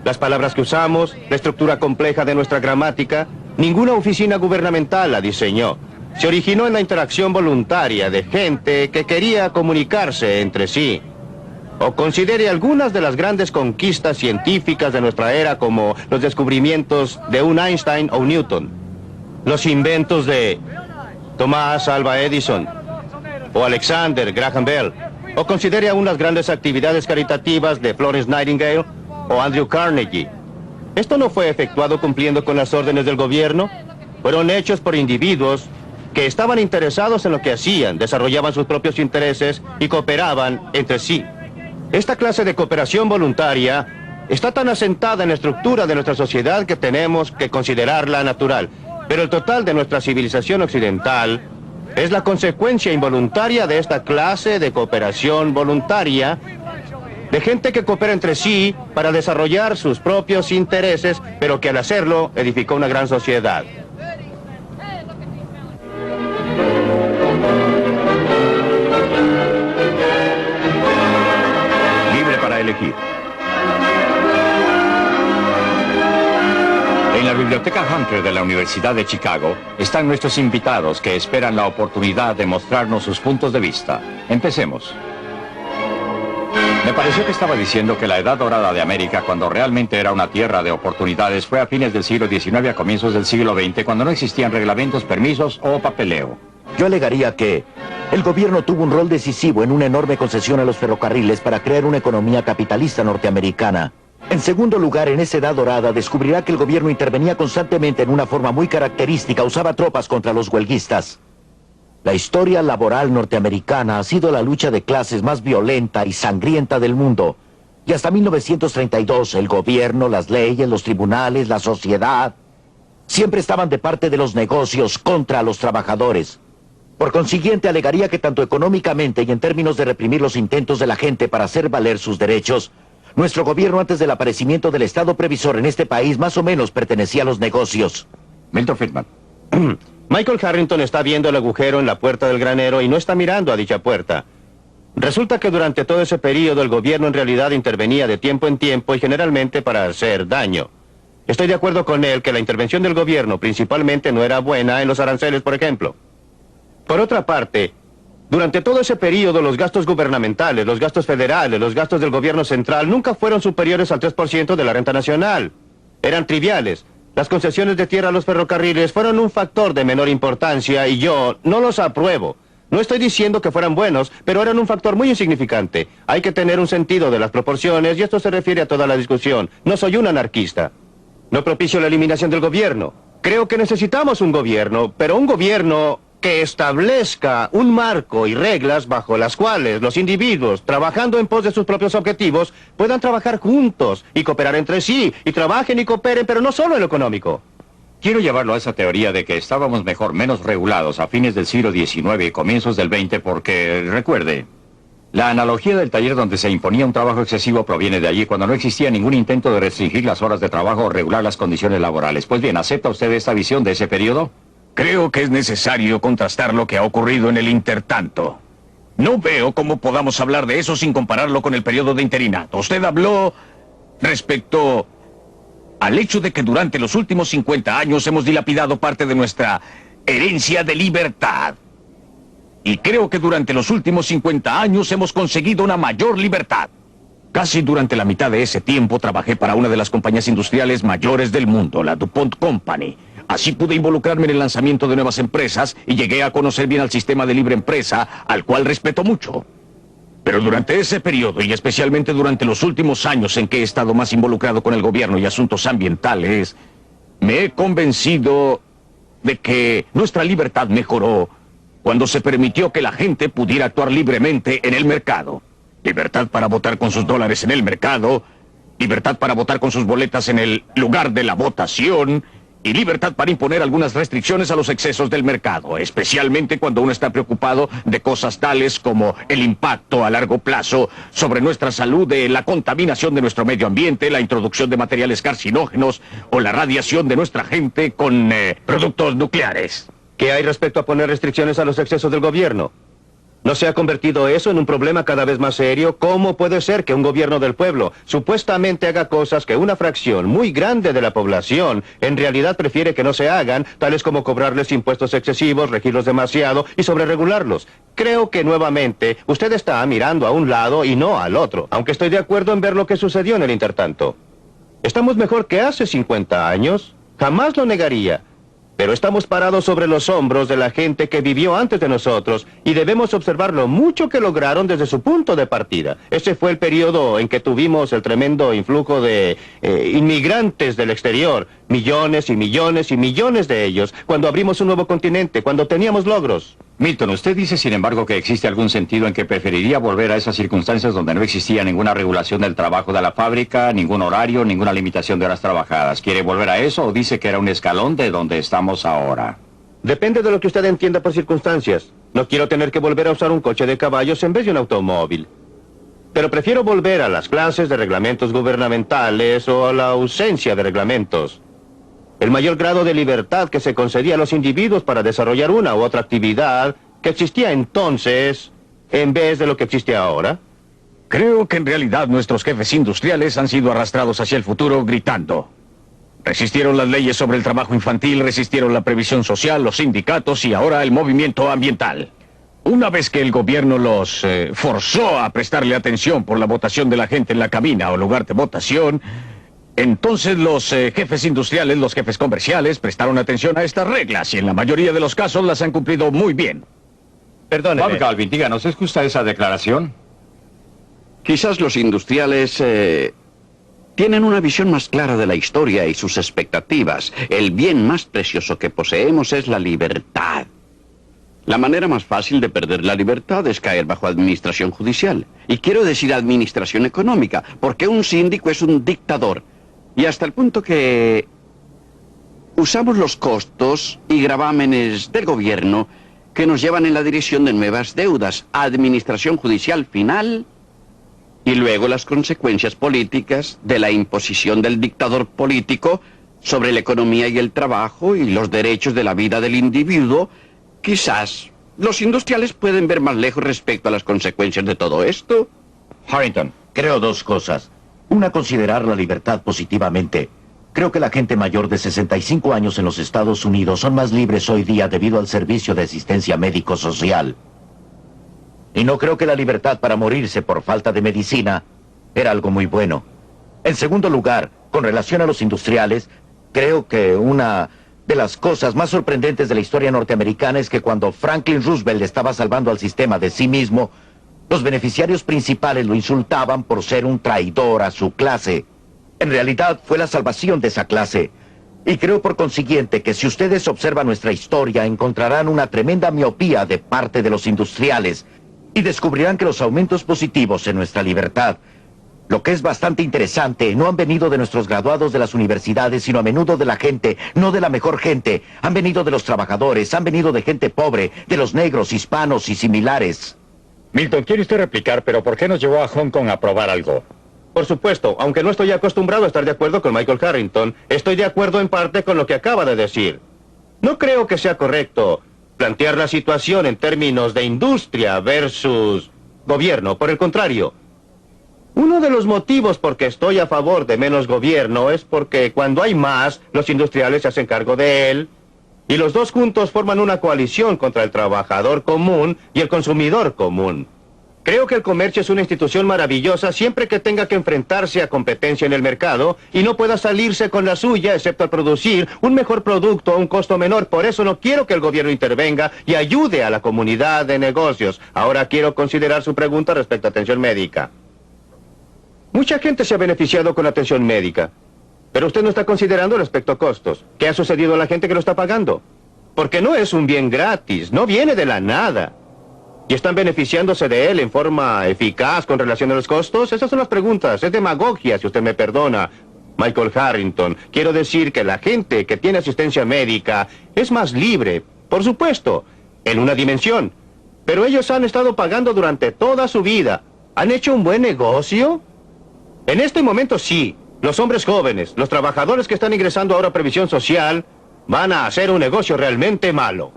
Las palabras que usamos, la estructura compleja de nuestra gramática, ninguna oficina gubernamental la diseñó. Se originó en la interacción voluntaria de gente que quería comunicarse entre sí. O considere algunas de las grandes conquistas científicas de nuestra era, como los descubrimientos de un Einstein o Newton, los inventos de Thomas Alva Edison o Alexander Graham Bell, o considere aún las grandes actividades caritativas de Florence Nightingale o Andrew Carnegie. Esto no fue efectuado cumpliendo con las órdenes del gobierno. Fueron hechos por individuos que estaban interesados en lo que hacían, desarrollaban sus propios intereses y cooperaban entre sí. Esta clase de cooperación voluntaria está tan asentada en la estructura de nuestra sociedad que tenemos que considerarla natural. Pero el total de nuestra civilización occidental es la consecuencia involuntaria de esta clase de cooperación voluntaria, de gente que coopera entre sí para desarrollar sus propios intereses, pero que al hacerlo edificó una gran sociedad. Libre para elegir. En la Biblioteca Hunter de la Universidad de Chicago están nuestros invitados que esperan la oportunidad de mostrarnos sus puntos de vista. Empecemos. Me pareció que estaba diciendo que la edad dorada de América, cuando realmente era una tierra de oportunidades, fue a fines del siglo XIX a comienzos del siglo XX, cuando no existían reglamentos, permisos o papeleo. Yo alegaría que el gobierno tuvo un rol decisivo en una enorme concesión a los ferrocarriles para crear una economía capitalista norteamericana. En segundo lugar, en esa edad dorada descubrirá que el gobierno intervenía constantemente en una forma muy característica, usaba tropas contra los huelguistas. La historia laboral norteamericana ha sido la lucha de clases más violenta y sangrienta del mundo. Y hasta 1932, el gobierno, las leyes, los tribunales, la sociedad, siempre estaban de parte de los negocios contra los trabajadores. Por consiguiente, alegaría que tanto económicamente y en términos de reprimir los intentos de la gente para hacer valer sus derechos, nuestro gobierno antes del aparecimiento del Estado previsor en este país más o menos pertenecía a los negocios. Milton Friedman. Michael Harrington está viendo el agujero en la puerta del granero y no está mirando a dicha puerta. Resulta que durante todo ese periodo el gobierno en realidad intervenía de tiempo en tiempo y generalmente para hacer daño. Estoy de acuerdo con él que la intervención del gobierno principalmente no era buena en los aranceles, por ejemplo. Por otra parte, durante todo ese periodo los gastos gubernamentales, los gastos federales, los gastos del gobierno central nunca fueron superiores al 3% de la renta nacional. Eran triviales. Las concesiones de tierra a los ferrocarriles fueron un factor de menor importancia y yo no los apruebo. No estoy diciendo que fueran buenos, pero eran un factor muy insignificante. Hay que tener un sentido de las proporciones y esto se refiere a toda la discusión. No soy un anarquista. No propicio la eliminación del gobierno. Creo que necesitamos un gobierno, pero un gobierno que establezca un marco y reglas bajo las cuales los individuos, trabajando en pos de sus propios objetivos, puedan trabajar juntos y cooperar entre sí, y trabajen y cooperen, pero no solo en lo económico. Quiero llevarlo a esa teoría de que estábamos mejor, menos regulados a fines del siglo XIX y comienzos del XX porque, recuerde, la analogía del taller donde se imponía un trabajo excesivo proviene de allí cuando no existía ningún intento de restringir las horas de trabajo o regular las condiciones laborales. Pues bien, ¿acepta usted esta visión de ese periodo? Creo que es necesario contrastar lo que ha ocurrido en el intertanto. No veo cómo podamos hablar de eso sin compararlo con el periodo de interinato. Usted habló respecto al hecho de que durante los últimos 50 años hemos dilapidado parte de nuestra herencia de libertad. Y creo que durante los últimos 50 años hemos conseguido una mayor libertad. Casi durante la mitad de ese tiempo trabajé para una de las compañías industriales mayores del mundo, la DuPont Company. Así pude involucrarme en el lanzamiento de nuevas empresas y llegué a conocer bien al sistema de libre empresa, al cual respeto mucho. Pero durante ese periodo, y especialmente durante los últimos años en que he estado más involucrado con el gobierno y asuntos ambientales, me he convencido de que nuestra libertad mejoró cuando se permitió que la gente pudiera actuar libremente en el mercado. Libertad para votar con sus dólares en el mercado, libertad para votar con sus boletas en el lugar de la votación, y libertad para imponer algunas restricciones a los excesos del mercado, especialmente cuando uno está preocupado de cosas tales como el impacto a largo plazo sobre nuestra salud de la contaminación de nuestro medio ambiente, la introducción de materiales carcinógenos o la radiación de nuestra gente con productos nucleares. ¿Qué hay respecto a poner restricciones a los excesos del gobierno? ¿No se ha convertido eso en un problema cada vez más serio? ¿Cómo puede ser que un gobierno del pueblo supuestamente haga cosas que una fracción muy grande de la población en realidad prefiere que no se hagan, tales como cobrarles impuestos excesivos, regirlos demasiado y sobreregularlos? Creo que nuevamente usted está mirando a un lado y no al otro, aunque estoy de acuerdo en ver lo que sucedió en el intertanto. ¿Estamos mejor que hace 50 años? Jamás lo negaría. Pero estamos parados sobre los hombros de la gente que vivió antes de nosotros y debemos observar lo mucho que lograron desde su punto de partida. Ese fue el periodo en que tuvimos el tremendo influjo de inmigrantes del exterior. Millones y millones y millones de ellos. Cuando abrimos un nuevo continente, cuando teníamos logros. Milton, usted dice sin embargo que existe algún sentido en que preferiría volver a esas circunstancias donde no existía ninguna regulación del trabajo de la fábrica, ningún horario, ninguna limitación de horas trabajadas. ¿Quiere volver a eso o dice que era un escalón de donde estamos ahora? Depende de lo que usted entienda por circunstancias. No quiero tener que volver a usar un coche de caballos en vez de un automóvil. Pero prefiero volver a las clases de reglamentos gubernamentales o a la ausencia de reglamentos. El mayor grado de libertad que se concedía a los individuos para desarrollar una u otra actividad que existía entonces en vez de lo que existe ahora. Creo que en realidad nuestros jefes industriales han sido arrastrados hacia el futuro gritando. Resistieron las leyes sobre el trabajo infantil, resistieron la previsión social, los sindicatos y ahora el movimiento ambiental. Una vez que el gobierno los forzó a prestarle atención por la votación de la gente en la cabina o lugar de votación, entonces los jefes industriales, los jefes comerciales prestaron atención a estas reglas y en la mayoría de los casos las han cumplido muy bien. Perdóneme. Bob Galvin, díganos, ¿es justa esa declaración? Quizás los industriales tienen una visión más clara de la historia y sus expectativas. El bien más precioso que poseemos es la libertad. La manera más fácil de perder la libertad es caer bajo administración judicial. Y quiero decir administración económica, porque un síndico es un dictador. Y hasta el punto que usamos los costos y gravámenes del gobierno que nos llevan en la dirección de nuevas deudas, administración judicial final y luego las consecuencias políticas de la imposición del dictador político sobre la economía y el trabajo y los derechos de la vida del individuo. Quizás los industriales pueden ver más lejos respecto a las consecuencias de todo esto. Harrington, creo dos cosas. Una, considerar la libertad positivamente. Creo que la gente mayor de 65 años en los Estados Unidos son más libres hoy día debido al servicio de asistencia médico-social. Y no creo que la libertad para morirse por falta de medicina era algo muy bueno. En segundo lugar, con relación a los industriales, creo que una de las cosas más sorprendentes de la historia norteamericana es que cuando Franklin Roosevelt estaba salvando al sistema de sí mismo, los beneficiarios principales lo insultaban por ser un traidor a su clase. En realidad fue la salvación de esa clase. Y creo por consiguiente que si ustedes observan nuestra historia encontrarán una tremenda miopía de parte de los industriales y descubrirán que los aumentos positivos en nuestra libertad, lo que es bastante interesante, no han venido de nuestros graduados de las universidades, sino a menudo de la gente, no de la mejor gente. Han venido de los trabajadores, han venido de gente pobre, de los negros, hispanos y similares. Milton, quiere usted replicar, pero ¿por qué nos llevó a Hong Kong a probar algo? Por supuesto, aunque no estoy acostumbrado a estar de acuerdo con Michael Harrington, estoy de acuerdo en parte con lo que acaba de decir. No creo que sea correcto plantear la situación en términos de industria versus gobierno. Por el contrario, uno de los motivos por que estoy a favor de menos gobierno es porque cuando hay más, los industriales se hacen cargo de él, y los dos juntos forman una coalición contra el trabajador común y el consumidor común. Creo que el comercio es una institución maravillosa siempre que tenga que enfrentarse a competencia en el mercado y no pueda salirse con la suya excepto al producir un mejor producto a un costo menor. Por eso no quiero que el gobierno intervenga y ayude a la comunidad de negocios. Ahora quiero considerar su pregunta respecto a atención médica. Mucha gente se ha beneficiado con atención médica, pero usted no está considerando el aspecto costos. ¿Qué ha sucedido a la gente que lo está pagando? Porque no es un bien gratis, no viene de la nada. ¿Y están beneficiándose de él en forma eficaz con relación a los costos? Esas son las preguntas. Es demagogia, si usted me perdona, Michael Harrington. Quiero decir que la gente que tiene asistencia médica es más libre, por supuesto, en una dimensión. Pero ellos han estado pagando durante toda su vida. ¿Han hecho un buen negocio? En este momento sí. Los hombres jóvenes, los trabajadores que están ingresando ahora a previsión social, van a hacer un negocio realmente malo.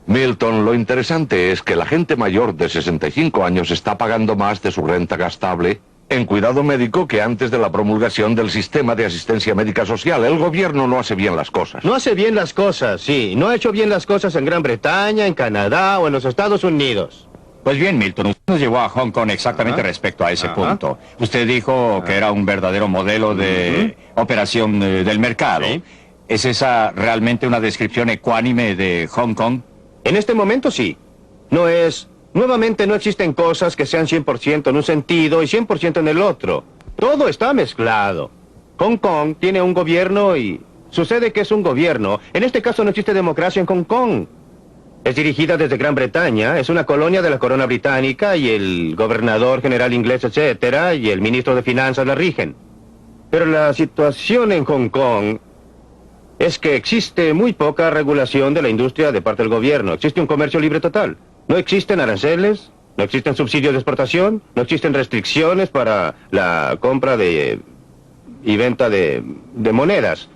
Milton, lo interesante es que la gente mayor de 65 años está pagando más de su renta gastable en cuidado médico que antes de la promulgación del sistema de asistencia médica social. El gobierno no hace bien las cosas. No hace bien las cosas, sí. No ha hecho bien las cosas en Gran Bretaña, en Canadá o en los Estados Unidos. Pues bien, Milton, usted nos llevó a Hong Kong exactamente respecto a ese punto. Usted dijo que era un verdadero modelo de operación del mercado. Sí. ¿Es esa realmente una descripción ecuánime de Hong Kong? En este momento sí. No es... Nuevamente no existen cosas que sean 100% en un sentido y 100% en el otro. Todo está mezclado. Hong Kong tiene un gobierno y sucede que es un gobierno. En este caso no existe democracia en Hong Kong. Es dirigida desde Gran Bretaña, es una colonia de la corona británica y el gobernador general inglés, etcétera, y el ministro de finanzas la rigen. Pero la situación en Hong Kong es que existe muy poca regulación de la industria de parte del gobierno. Existe un comercio libre total. No existen aranceles, no existen subsidios de exportación, no existen restricciones para la compra y venta de monedas.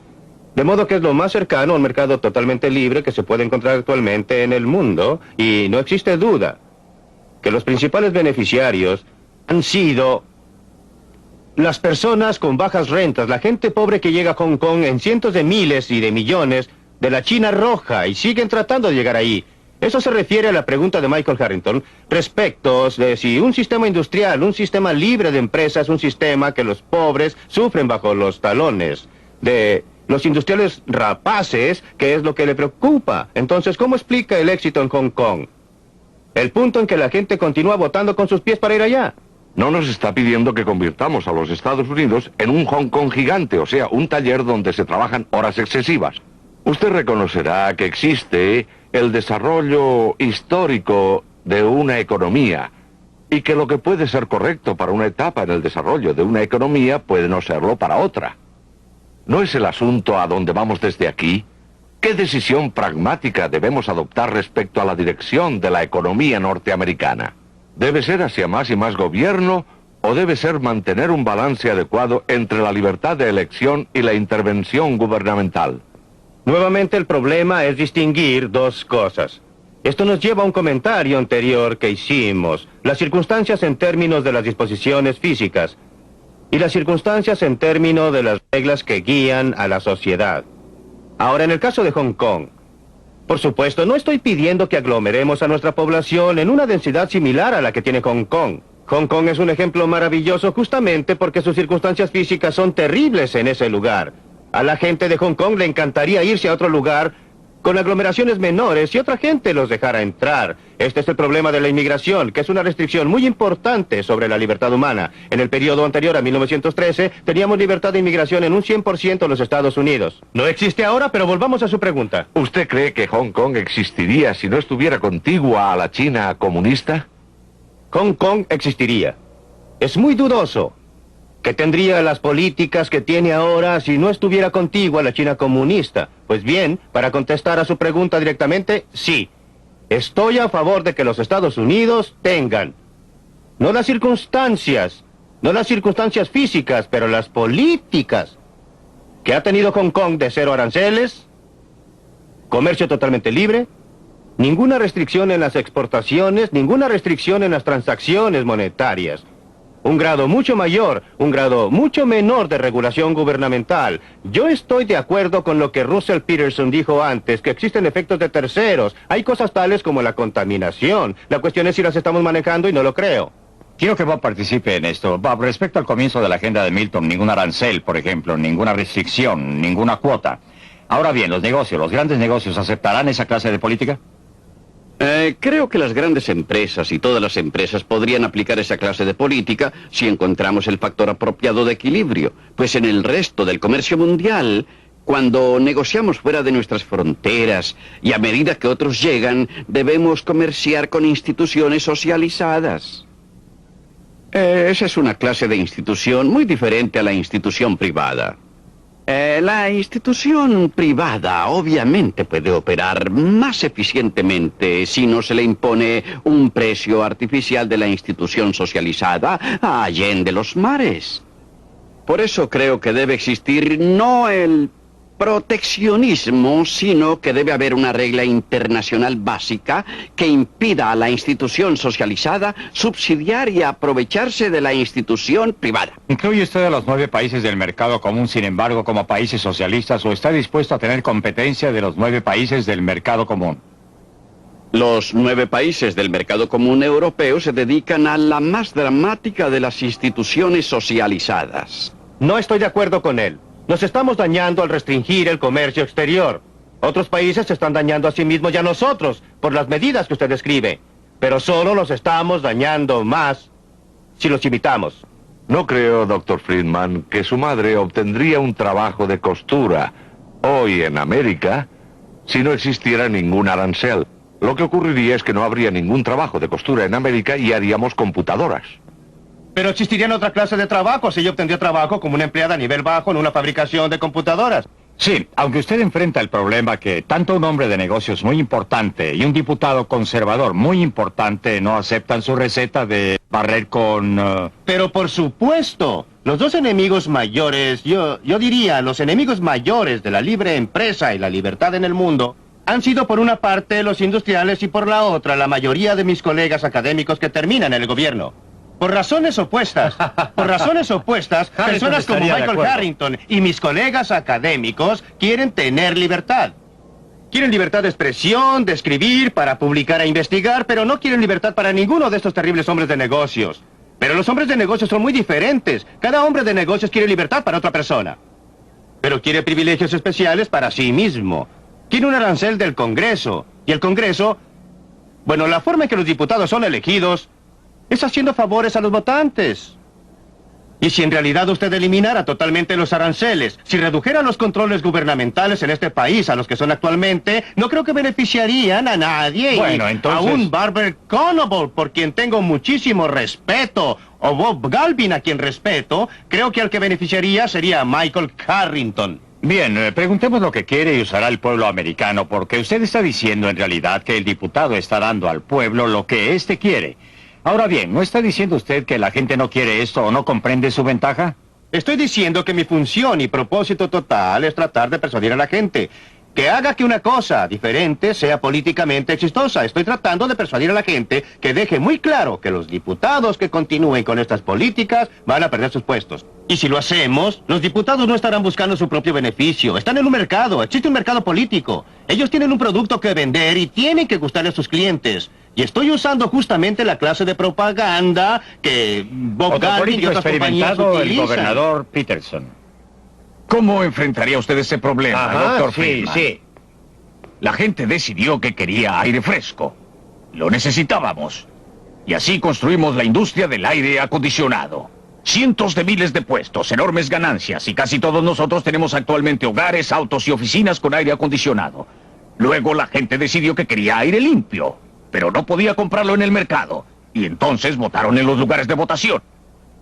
De modo que es lo más cercano a un mercado totalmente libre que se puede encontrar actualmente en el mundo, y no existe duda que los principales beneficiarios han sido las personas con bajas rentas, la gente pobre que llega a Hong Kong en cientos de miles y de millones de la China roja y siguen tratando de llegar ahí. Eso se refiere a la pregunta de Michael Harrington respecto de si un sistema industrial, un sistema libre de empresas, es un sistema que los pobres sufren bajo los talones de los industriales rapaces, que es lo que le preocupa. Entonces, ¿cómo explica el éxito en Hong Kong? El punto en que la gente continúa votando con sus pies para ir allá. No nos está pidiendo que convirtamos a los Estados Unidos en un Hong Kong gigante, o sea, un taller donde se trabajan horas excesivas. Usted reconocerá que existe el desarrollo histórico de una economía y que lo que puede ser correcto para una etapa en el desarrollo de una economía puede no serlo para otra. ¿No es el asunto a donde vamos desde aquí? ¿Qué decisión pragmática debemos adoptar respecto a la dirección de la economía norteamericana? ¿Debe ser hacia más y más gobierno o debe ser mantener un balance adecuado entre la libertad de elección y la intervención gubernamental? Nuevamente el problema es distinguir dos cosas. Esto nos lleva a un comentario anterior que hicimos. Las circunstancias en términos de las disposiciones físicas y las circunstancias en términos de las reglas que guían a la sociedad. Ahora, en el caso de Hong Kong, por supuesto, no estoy pidiendo que aglomeremos a nuestra población en una densidad similar a la que tiene Hong Kong. Hong Kong es un ejemplo maravilloso justamente porque sus circunstancias físicas son terribles en ese lugar. A la gente de Hong Kong le encantaría irse a otro lugar con aglomeraciones menores y otra gente los dejara entrar. Este es el problema de la inmigración, que es una restricción muy importante sobre la libertad humana. En el periodo anterior a 1913, teníamos libertad de inmigración en un 100% en los Estados Unidos. No existe ahora, pero volvamos a su pregunta. ¿Usted cree que Hong Kong existiría si no estuviera contigua a la China comunista? Hong Kong existiría. Es muy dudoso que tendría las políticas que tiene ahora si no estuviera contigua a la China comunista. Pues bien, para contestar a su pregunta directamente, sí. Estoy a favor de que los Estados Unidos tengan, no las circunstancias físicas, pero las políticas que ha tenido Hong Kong de cero aranceles, comercio totalmente libre, ninguna restricción en las exportaciones, ninguna restricción en las transacciones monetarias. Un grado mucho mayor, un grado mucho menor de regulación gubernamental. Yo estoy de acuerdo con lo que Russell Peterson dijo antes, que existen efectos de terceros. Hay cosas tales como la contaminación. La cuestión es si las estamos manejando y no lo creo. Quiero que Bob participe en esto. Bob, respecto al comienzo de la agenda de Milton, ningún arancel, por ejemplo, ninguna restricción, ninguna cuota. Ahora bien, los negocios, los grandes negocios, ¿aceptarán esa clase de política? Creo que las grandes empresas y todas las empresas podrían aplicar esa clase de política si encontramos el factor apropiado de equilibrio. Pues en el resto del comercio mundial, cuando negociamos fuera de nuestras fronteras y a medida que otros llegan, debemos comerciar con instituciones socializadas. Esa es una clase de institución muy diferente a la institución privada. La institución privada obviamente puede operar más eficientemente si no se le impone un precio artificial de la institución socializada allende los mares. Por eso creo que debe existir no el proteccionismo, sino que debe haber una regla internacional básica que impida a la institución socializada subsidiar y aprovecharse de la institución privada. ¿Incluye usted a los 9 países del mercado común, sin embargo, como países socialistas, o está dispuesto a tener competencia de los 9 países del mercado común? Los 9 países del mercado común europeo se dedican a la más dramática de las instituciones socializadas. No estoy de acuerdo con él. Nos estamos dañando al restringir el comercio exterior. Otros países se están dañando a sí mismos y a nosotros por las medidas que usted describe. Pero solo los estamos dañando más si los imitamos. No creo, Dr. Friedman, que su madre obtendría un trabajo de costura hoy en América si no existiera ningún arancel. Lo que ocurriría es que no habría ningún trabajo de costura en América y haríamos computadoras. Pero existirían otra clase de trabajo si ella obtendría trabajo como una empleada a nivel bajo en una fabricación de computadoras. Sí, aunque usted enfrenta el problema que tanto un hombre de negocios muy importante y un diputado conservador muy importante no aceptan su receta de barrer con... Pero por supuesto, los dos enemigos mayores, yo diría, los enemigos mayores de la libre empresa y la libertad en el mundo, han sido por una parte los industriales y por la otra la mayoría de mis colegas académicos que terminan en el gobierno. Por razones opuestas, personas como Michael Harrington y mis colegas académicos quieren tener libertad. Quieren libertad de expresión, de escribir, para publicar e investigar, pero no quieren libertad para ninguno de estos terribles hombres de negocios. Pero los hombres de negocios son muy diferentes. Cada hombre de negocios quiere libertad para otra persona. Pero quiere privilegios especiales para sí mismo. Quiere un arancel del Congreso. Y el Congreso, bueno, la forma en que los diputados son elegidos es haciendo favores a los votantes. Y si en realidad usted eliminara totalmente los aranceles, si redujera los controles gubernamentales en este país a los que son actualmente, no creo que beneficiarían a nadie. Bueno, entonces... A un Barber Conable, por quien tengo muchísimo respeto, o Bob Galvin, a quien respeto, creo que al que beneficiaría sería a Michael Harrington. Bien, preguntemos lo que quiere y usará el pueblo americano, porque usted está diciendo en realidad que el diputado está dando al pueblo lo que éste quiere. Ahora bien, ¿no está diciendo usted que la gente no quiere esto o no comprende su ventaja? Estoy diciendo que mi función y propósito total es tratar de persuadir a la gente que haga que una cosa diferente sea políticamente exitosa. Estoy tratando de persuadir a la gente que deje muy claro que los diputados que continúen con estas políticas van a perder sus puestos. Y si lo hacemos, los diputados no estarán buscando su propio beneficio. Están en un mercado, existe un mercado político. Ellos tienen un producto que vender y tienen que gustarle a sus clientes. Y estoy usando justamente la clase de propaganda que Bob Galvin y otras compañías utilizan. El gobernador Peterson. ¿Cómo enfrentaría usted ese problema, doctor Friedman? Sí. La gente decidió que quería aire fresco. Lo necesitábamos. Y así construimos la industria del aire acondicionado. Cientos de miles de puestos, enormes ganancias, y casi todos nosotros tenemos actualmente hogares, autos y oficinas con aire acondicionado. Luego la gente decidió que quería aire limpio, pero no podía comprarlo en el mercado. Y entonces votaron en los lugares de votación.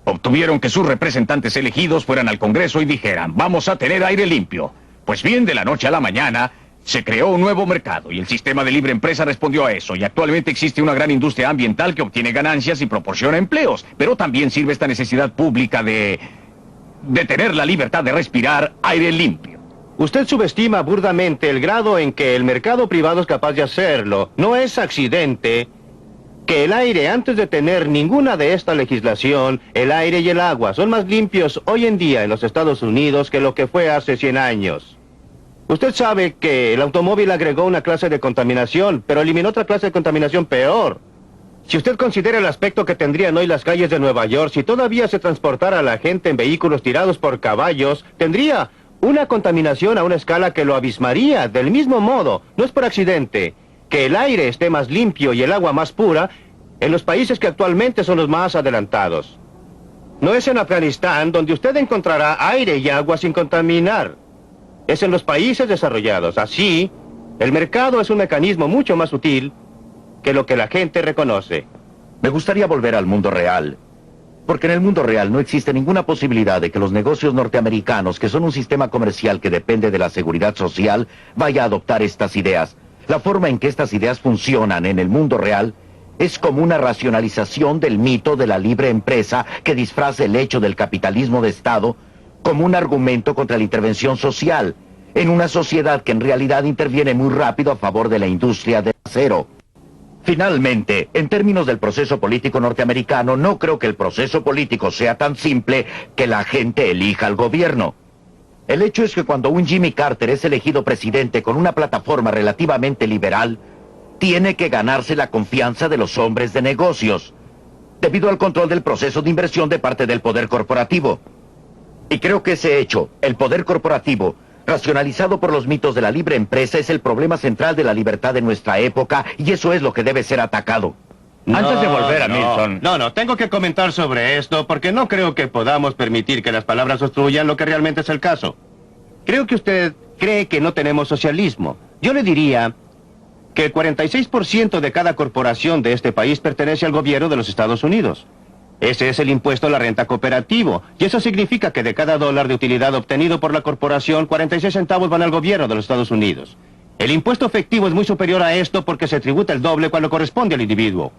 Obtuvieron que sus representantes elegidos fueran al Congreso y dijeran, vamos a tener aire limpio. Pues bien, de la noche a la mañana, se creó un nuevo mercado y el sistema de libre empresa respondió a eso. Y actualmente existe una gran industria ambiental que obtiene ganancias y proporciona empleos. Pero también sirve esta necesidad pública de tener la libertad de respirar aire limpio. Usted subestima burdamente el grado en que el mercado privado es capaz de hacerlo. No es accidente que el aire, antes de tener ninguna de esta legislación, el aire y el agua son más limpios hoy en día en los Estados Unidos que lo que fue hace 100 años. Usted sabe que el automóvil agregó una clase de contaminación, pero eliminó otra clase de contaminación peor. Si usted considera el aspecto que tendrían hoy las calles de Nueva York, si todavía se transportara a la gente en vehículos tirados por caballos, tendría una contaminación a una escala que lo abismaría. Del mismo modo, no es por accidente que el aire esté más limpio y el agua más pura en los países que actualmente son los más adelantados. No es en Afganistán donde usted encontrará aire y agua sin contaminar. Es en los países desarrollados. Así, el mercado es un mecanismo mucho más útil que lo que la gente reconoce. Me gustaría volver al mundo real, porque en el mundo real no existe ninguna posibilidad de que los negocios norteamericanos, que son un sistema comercial que depende de la seguridad social, vaya a adoptar estas ideas. La forma en que estas ideas funcionan en el mundo real es como una racionalización del mito de la libre empresa que disfraza el hecho del capitalismo de Estado como un argumento contra la intervención social, en una sociedad que en realidad interviene muy rápido a favor de la industria del acero. Finalmente, en términos del proceso político norteamericano, no creo que el proceso político sea tan simple que la gente elija al gobierno. El hecho es que cuando un Jimmy Carter es elegido presidente con una plataforma relativamente liberal, tiene que ganarse la confianza de los hombres de negocios, debido al control del proceso de inversión de parte del poder corporativo. Y creo que ese hecho, el poder corporativo, racionalizado por los mitos de la libre empresa, es el problema central de la libertad de nuestra época, y eso es lo que debe ser atacado. Antes de volver a Milton... No, tengo que comentar sobre esto porque no creo que podamos permitir que las palabras obstruyan lo que realmente es el caso. Creo que usted cree que no tenemos socialismo. Yo le diría que el 46% de cada corporación de este país pertenece al gobierno de los Estados Unidos. Ese es el impuesto a la renta cooperativo, y eso significa que de cada $1 de utilidad obtenido por la corporación, 46 centavos van al gobierno de los Estados Unidos. El impuesto efectivo es muy superior a esto porque se tributa el doble cuando corresponde al individuo.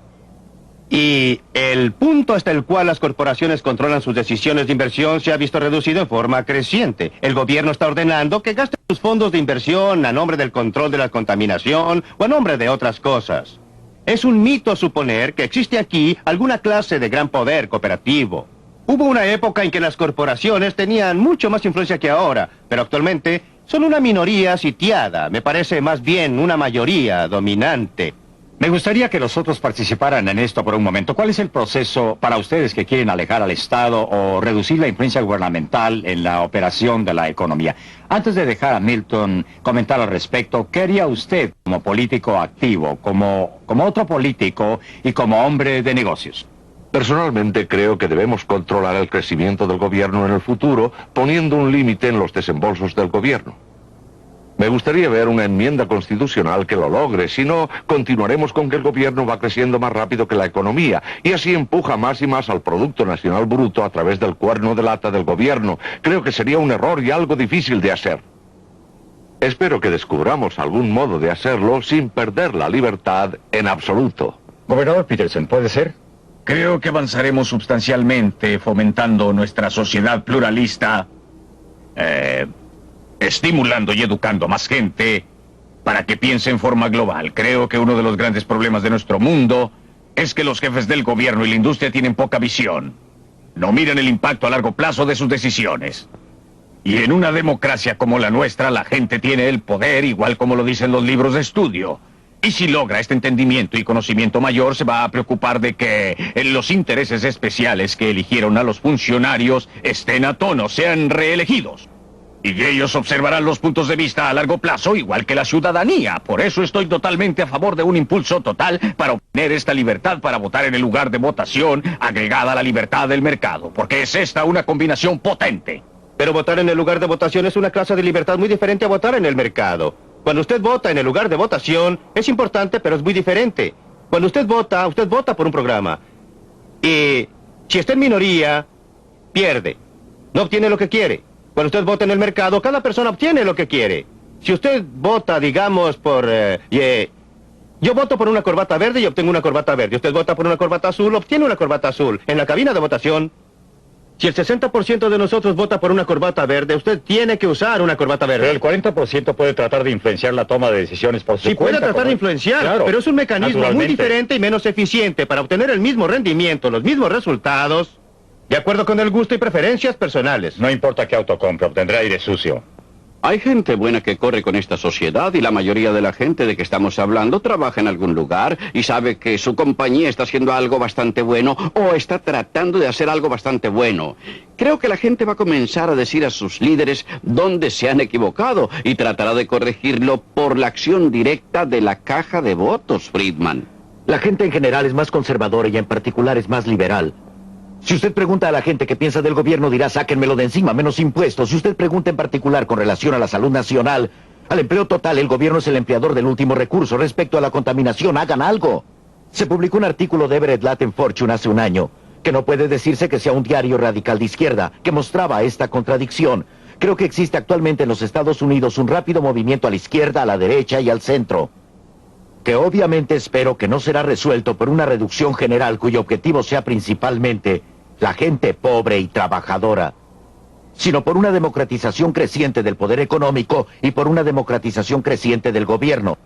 Y el punto hasta el cual las corporaciones controlan sus decisiones de inversión se ha visto reducido en forma creciente. El gobierno está ordenando que gasten sus fondos de inversión a nombre del control de la contaminación o a nombre de otras cosas. Es un mito suponer que existe aquí alguna clase de gran poder cooperativo. Hubo una época en que las corporaciones tenían mucho más influencia que ahora, pero actualmente son una minoría sitiada, me parece más bien una mayoría dominante. Me gustaría que los otros participaran en esto por un momento. ¿Cuál es el proceso para ustedes que quieren alejar al Estado o reducir la influencia gubernamental en la operación de la economía? Antes de dejar a Milton comentar al respecto, ¿qué haría usted como político activo, como otro político y como hombre de negocios? Personalmente creo que debemos controlar el crecimiento del gobierno en el futuro, poniendo un límite en los desembolsos del gobierno. Me gustaría ver una enmienda constitucional que lo logre, si no, continuaremos con que el gobierno va creciendo más rápido que la economía, y así empuja más y más al Producto Nacional Bruto a través del cuerno de lata del gobierno. Creo que sería un error y algo difícil de hacer. Espero que descubramos algún modo de hacerlo sin perder la libertad en absoluto. Gobernador Peterson, ¿puede ser? Creo que avanzaremos sustancialmente fomentando nuestra sociedad pluralista, estimulando y educando a más gente para que piense en forma global. Creo que uno de los grandes problemas de nuestro mundo es que los jefes del gobierno y la industria tienen poca visión. No miran el impacto a largo plazo de sus decisiones. Y en una democracia como la nuestra, la gente tiene el poder, igual como lo dicen los libros de estudio. Y si logra este entendimiento y conocimiento mayor, se va a preocupar de que los intereses especiales que eligieron a los funcionarios estén a tono, sean reelegidos. Y ellos observarán los puntos de vista a largo plazo, igual que la ciudadanía. Por eso estoy totalmente a favor de un impulso total para obtener esta libertad para votar en el lugar de votación, agregada a la libertad del mercado, porque es esta una combinación potente. Pero votar en el lugar de votación es una clase de libertad muy diferente a votar en el mercado. Cuando usted vota en el lugar de votación, es importante, pero es muy diferente. Cuando usted vota por un programa. Y si está en minoría, pierde. No obtiene lo que quiere. Cuando usted vota en el mercado, cada persona obtiene lo que quiere. Si usted vota, digamos, por... yo voto por una corbata verde y obtengo una corbata verde. Usted vota por una corbata azul, obtiene una corbata azul. En la cabina de votación, si el 60% de nosotros vota por una corbata verde, usted tiene que usar una corbata verde. Pero el 40% puede tratar de influenciar la toma de decisiones por su Sí, cuenta. puede tratar de influenciar, Claro, pero es un mecanismo muy diferente y menos eficiente para obtener el mismo rendimiento, los mismos resultados, de acuerdo con el gusto y preferencias personales. No importa qué auto compre, obtendrá aire sucio. Hay gente buena que corre con esta sociedad y la mayoría de la gente de que estamos hablando trabaja en algún lugar y sabe que su compañía está haciendo algo bastante bueno o está tratando de hacer algo bastante bueno. Creo que la gente va a comenzar a decir a sus líderes dónde se han equivocado y tratará de corregirlo por la acción directa de la caja de votos, Friedman. La gente en general es más conservadora y en particular es más liberal. Si usted pregunta a la gente qué piensa del gobierno, dirá, sáquenmelo de encima, menos impuestos. Si usted pregunta en particular con relación a la salud nacional, al empleo total, el gobierno es el empleador del último recurso. Respecto a la contaminación, hagan algo. Se publicó un artículo de Everett Latin Fortune hace un año, que no puede decirse que sea un diario radical de izquierda, que mostraba esta contradicción. Creo que existe actualmente en los Estados Unidos un rápido movimiento a la izquierda, a la derecha y al centro, que obviamente espero que no será resuelto por una reducción general cuyo objetivo sea principalmente la gente pobre y trabajadora, sino por una democratización creciente del poder económico y por una democratización creciente del gobierno.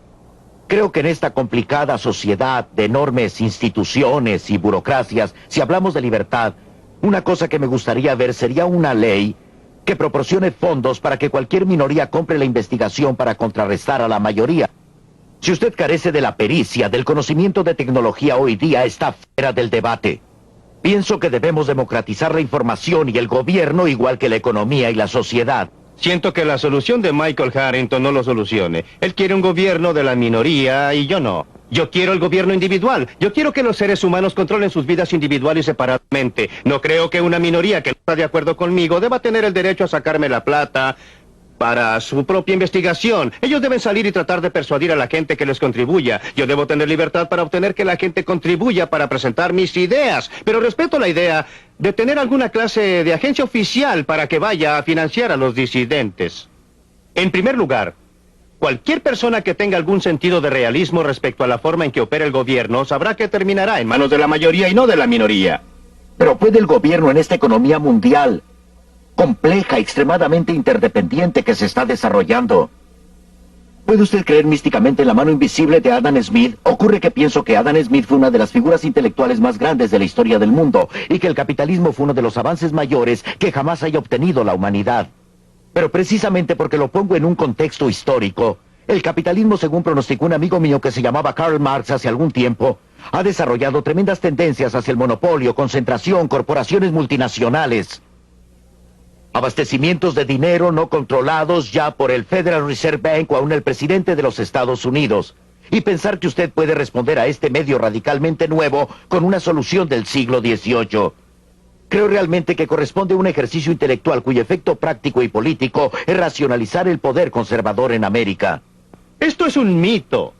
Creo que en esta complicada sociedad de enormes instituciones y burocracias, si hablamos de libertad, una cosa que me gustaría ver sería una ley que proporcione fondos para que cualquier minoría compre la investigación para contrarrestar a la mayoría. Si usted carece de la pericia, del conocimiento de tecnología hoy día, está fuera del debate. Pienso que debemos democratizar la información y el gobierno igual que la economía y la sociedad. Siento que la solución de Michael Harrington no lo solucione. Él quiere un gobierno de la minoría y yo no. Yo quiero el gobierno individual. Yo quiero que los seres humanos controlen sus vidas individuales y separadamente. No creo que una minoría que no está de acuerdo conmigo deba tener el derecho a sacarme la plata para su propia investigación. Ellos deben salir y tratar de persuadir a la gente que les contribuya. Yo debo tener libertad para obtener que la gente contribuya para presentar mis ideas. Pero respeto la idea de tener alguna clase de agencia oficial para que vaya a financiar a los disidentes. En primer lugar, cualquier persona que tenga algún sentido de realismo respecto a la forma en que opera el gobierno sabrá que terminará en manos de la mayoría y no de la minoría. Pero ¿puede el gobierno en esta economía mundial compleja, extremadamente interdependiente que se está desarrollando? ¿Puede usted creer místicamente en la mano invisible de Adam Smith? Ocurre que pienso que Adam Smith fue una de las figuras intelectuales más grandes de la historia del mundo y que el capitalismo fue uno de los avances mayores que jamás haya obtenido la humanidad. Pero precisamente porque lo pongo en un contexto histórico, el capitalismo, según pronosticó un amigo mío que se llamaba Karl Marx hace algún tiempo, ha desarrollado tremendas tendencias hacia el monopolio, concentración, corporaciones multinacionales, abastecimientos de dinero no controlados ya por el Federal Reserve Bank o aún el presidente de los Estados Unidos. Y pensar que usted puede responder a este medio radicalmente nuevo con una solución del siglo XVIII. Creo realmente que corresponde a un ejercicio intelectual cuyo efecto práctico y político es racionalizar el poder conservador en América. Esto es un mito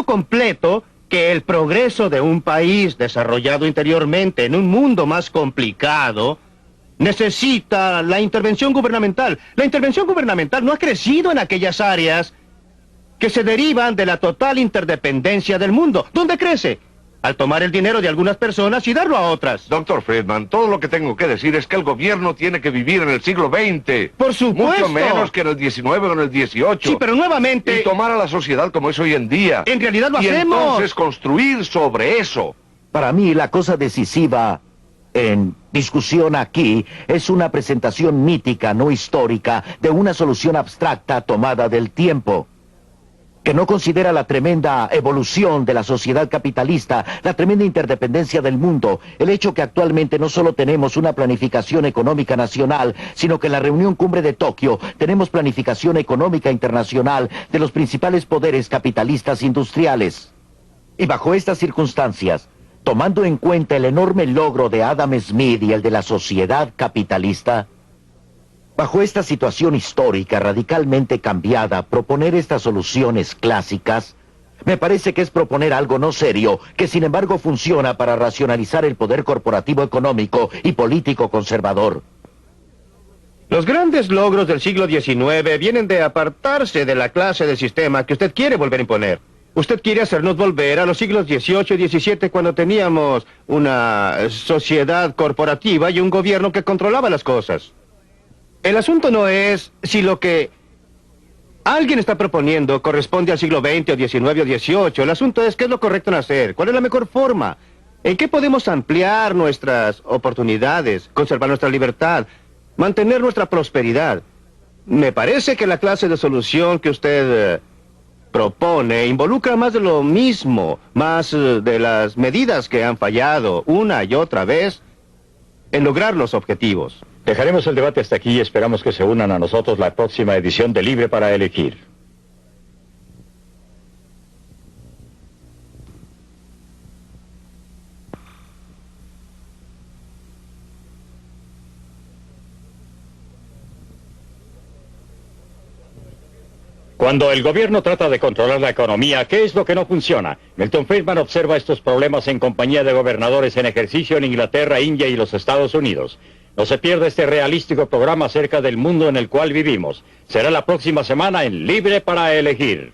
completo que el progreso de un país desarrollado interiormente en un mundo más complicado necesita la intervención gubernamental. La intervención gubernamental no ha crecido en aquellas áreas que se derivan de la total interdependencia del mundo. ¿Dónde crece? Al tomar el dinero de algunas personas y darlo a otras. Doctor Friedman, todo lo que tengo que decir es que el gobierno tiene que vivir en el siglo XX. Por supuesto. Mucho menos que en el XIX o en el XVIII. Sí, pero nuevamente... Y tomar a la sociedad como es hoy en día. En realidad lo y hacemos. Entonces construir sobre eso. Para mí, la cosa decisiva en discusión aquí es una presentación mítica, no histórica, de una solución abstracta tomada del tiempo, que no considera la tremenda evolución de la sociedad capitalista, la tremenda interdependencia del mundo, el hecho que actualmente no solo tenemos una planificación económica nacional, sino que en la reunión cumbre de Tokio tenemos planificación económica internacional de los principales poderes capitalistas industriales. Y bajo estas circunstancias, tomando en cuenta el enorme logro de Adam Smith y el de la sociedad capitalista, bajo esta situación histórica radicalmente cambiada, proponer estas soluciones clásicas, me parece que es proponer algo no serio, que sin embargo funciona para racionalizar el poder corporativo económico y político conservador. Los grandes logros del siglo XIX vienen de apartarse de la clase de sistema que usted quiere volver a imponer. Usted quiere hacernos volver a los siglos XVIII y XVII cuando teníamos una sociedad corporativa y un gobierno que controlaba las cosas. El asunto no es si lo que alguien está proponiendo corresponde al siglo XX o XIX o XVIII. El asunto es qué es lo correcto en hacer, cuál es la mejor forma, en qué podemos ampliar nuestras oportunidades, conservar nuestra libertad, mantener nuestra prosperidad. Me parece que la clase de solución que usted propone involucra más de lo mismo, más de las medidas que han fallado una y otra vez en lograr los objetivos. Dejaremos el debate hasta aquí y esperamos que se unan a nosotros la próxima edición de Libre para Elegir. Cuando el gobierno trata de controlar la economía, ¿qué es lo que no funciona? Milton Friedman observa estos problemas en compañía de gobernadores en ejercicio en Inglaterra, India y los Estados Unidos. No se pierda este realístico programa acerca del mundo en el cual vivimos. Será la próxima semana en Libre para Elegir.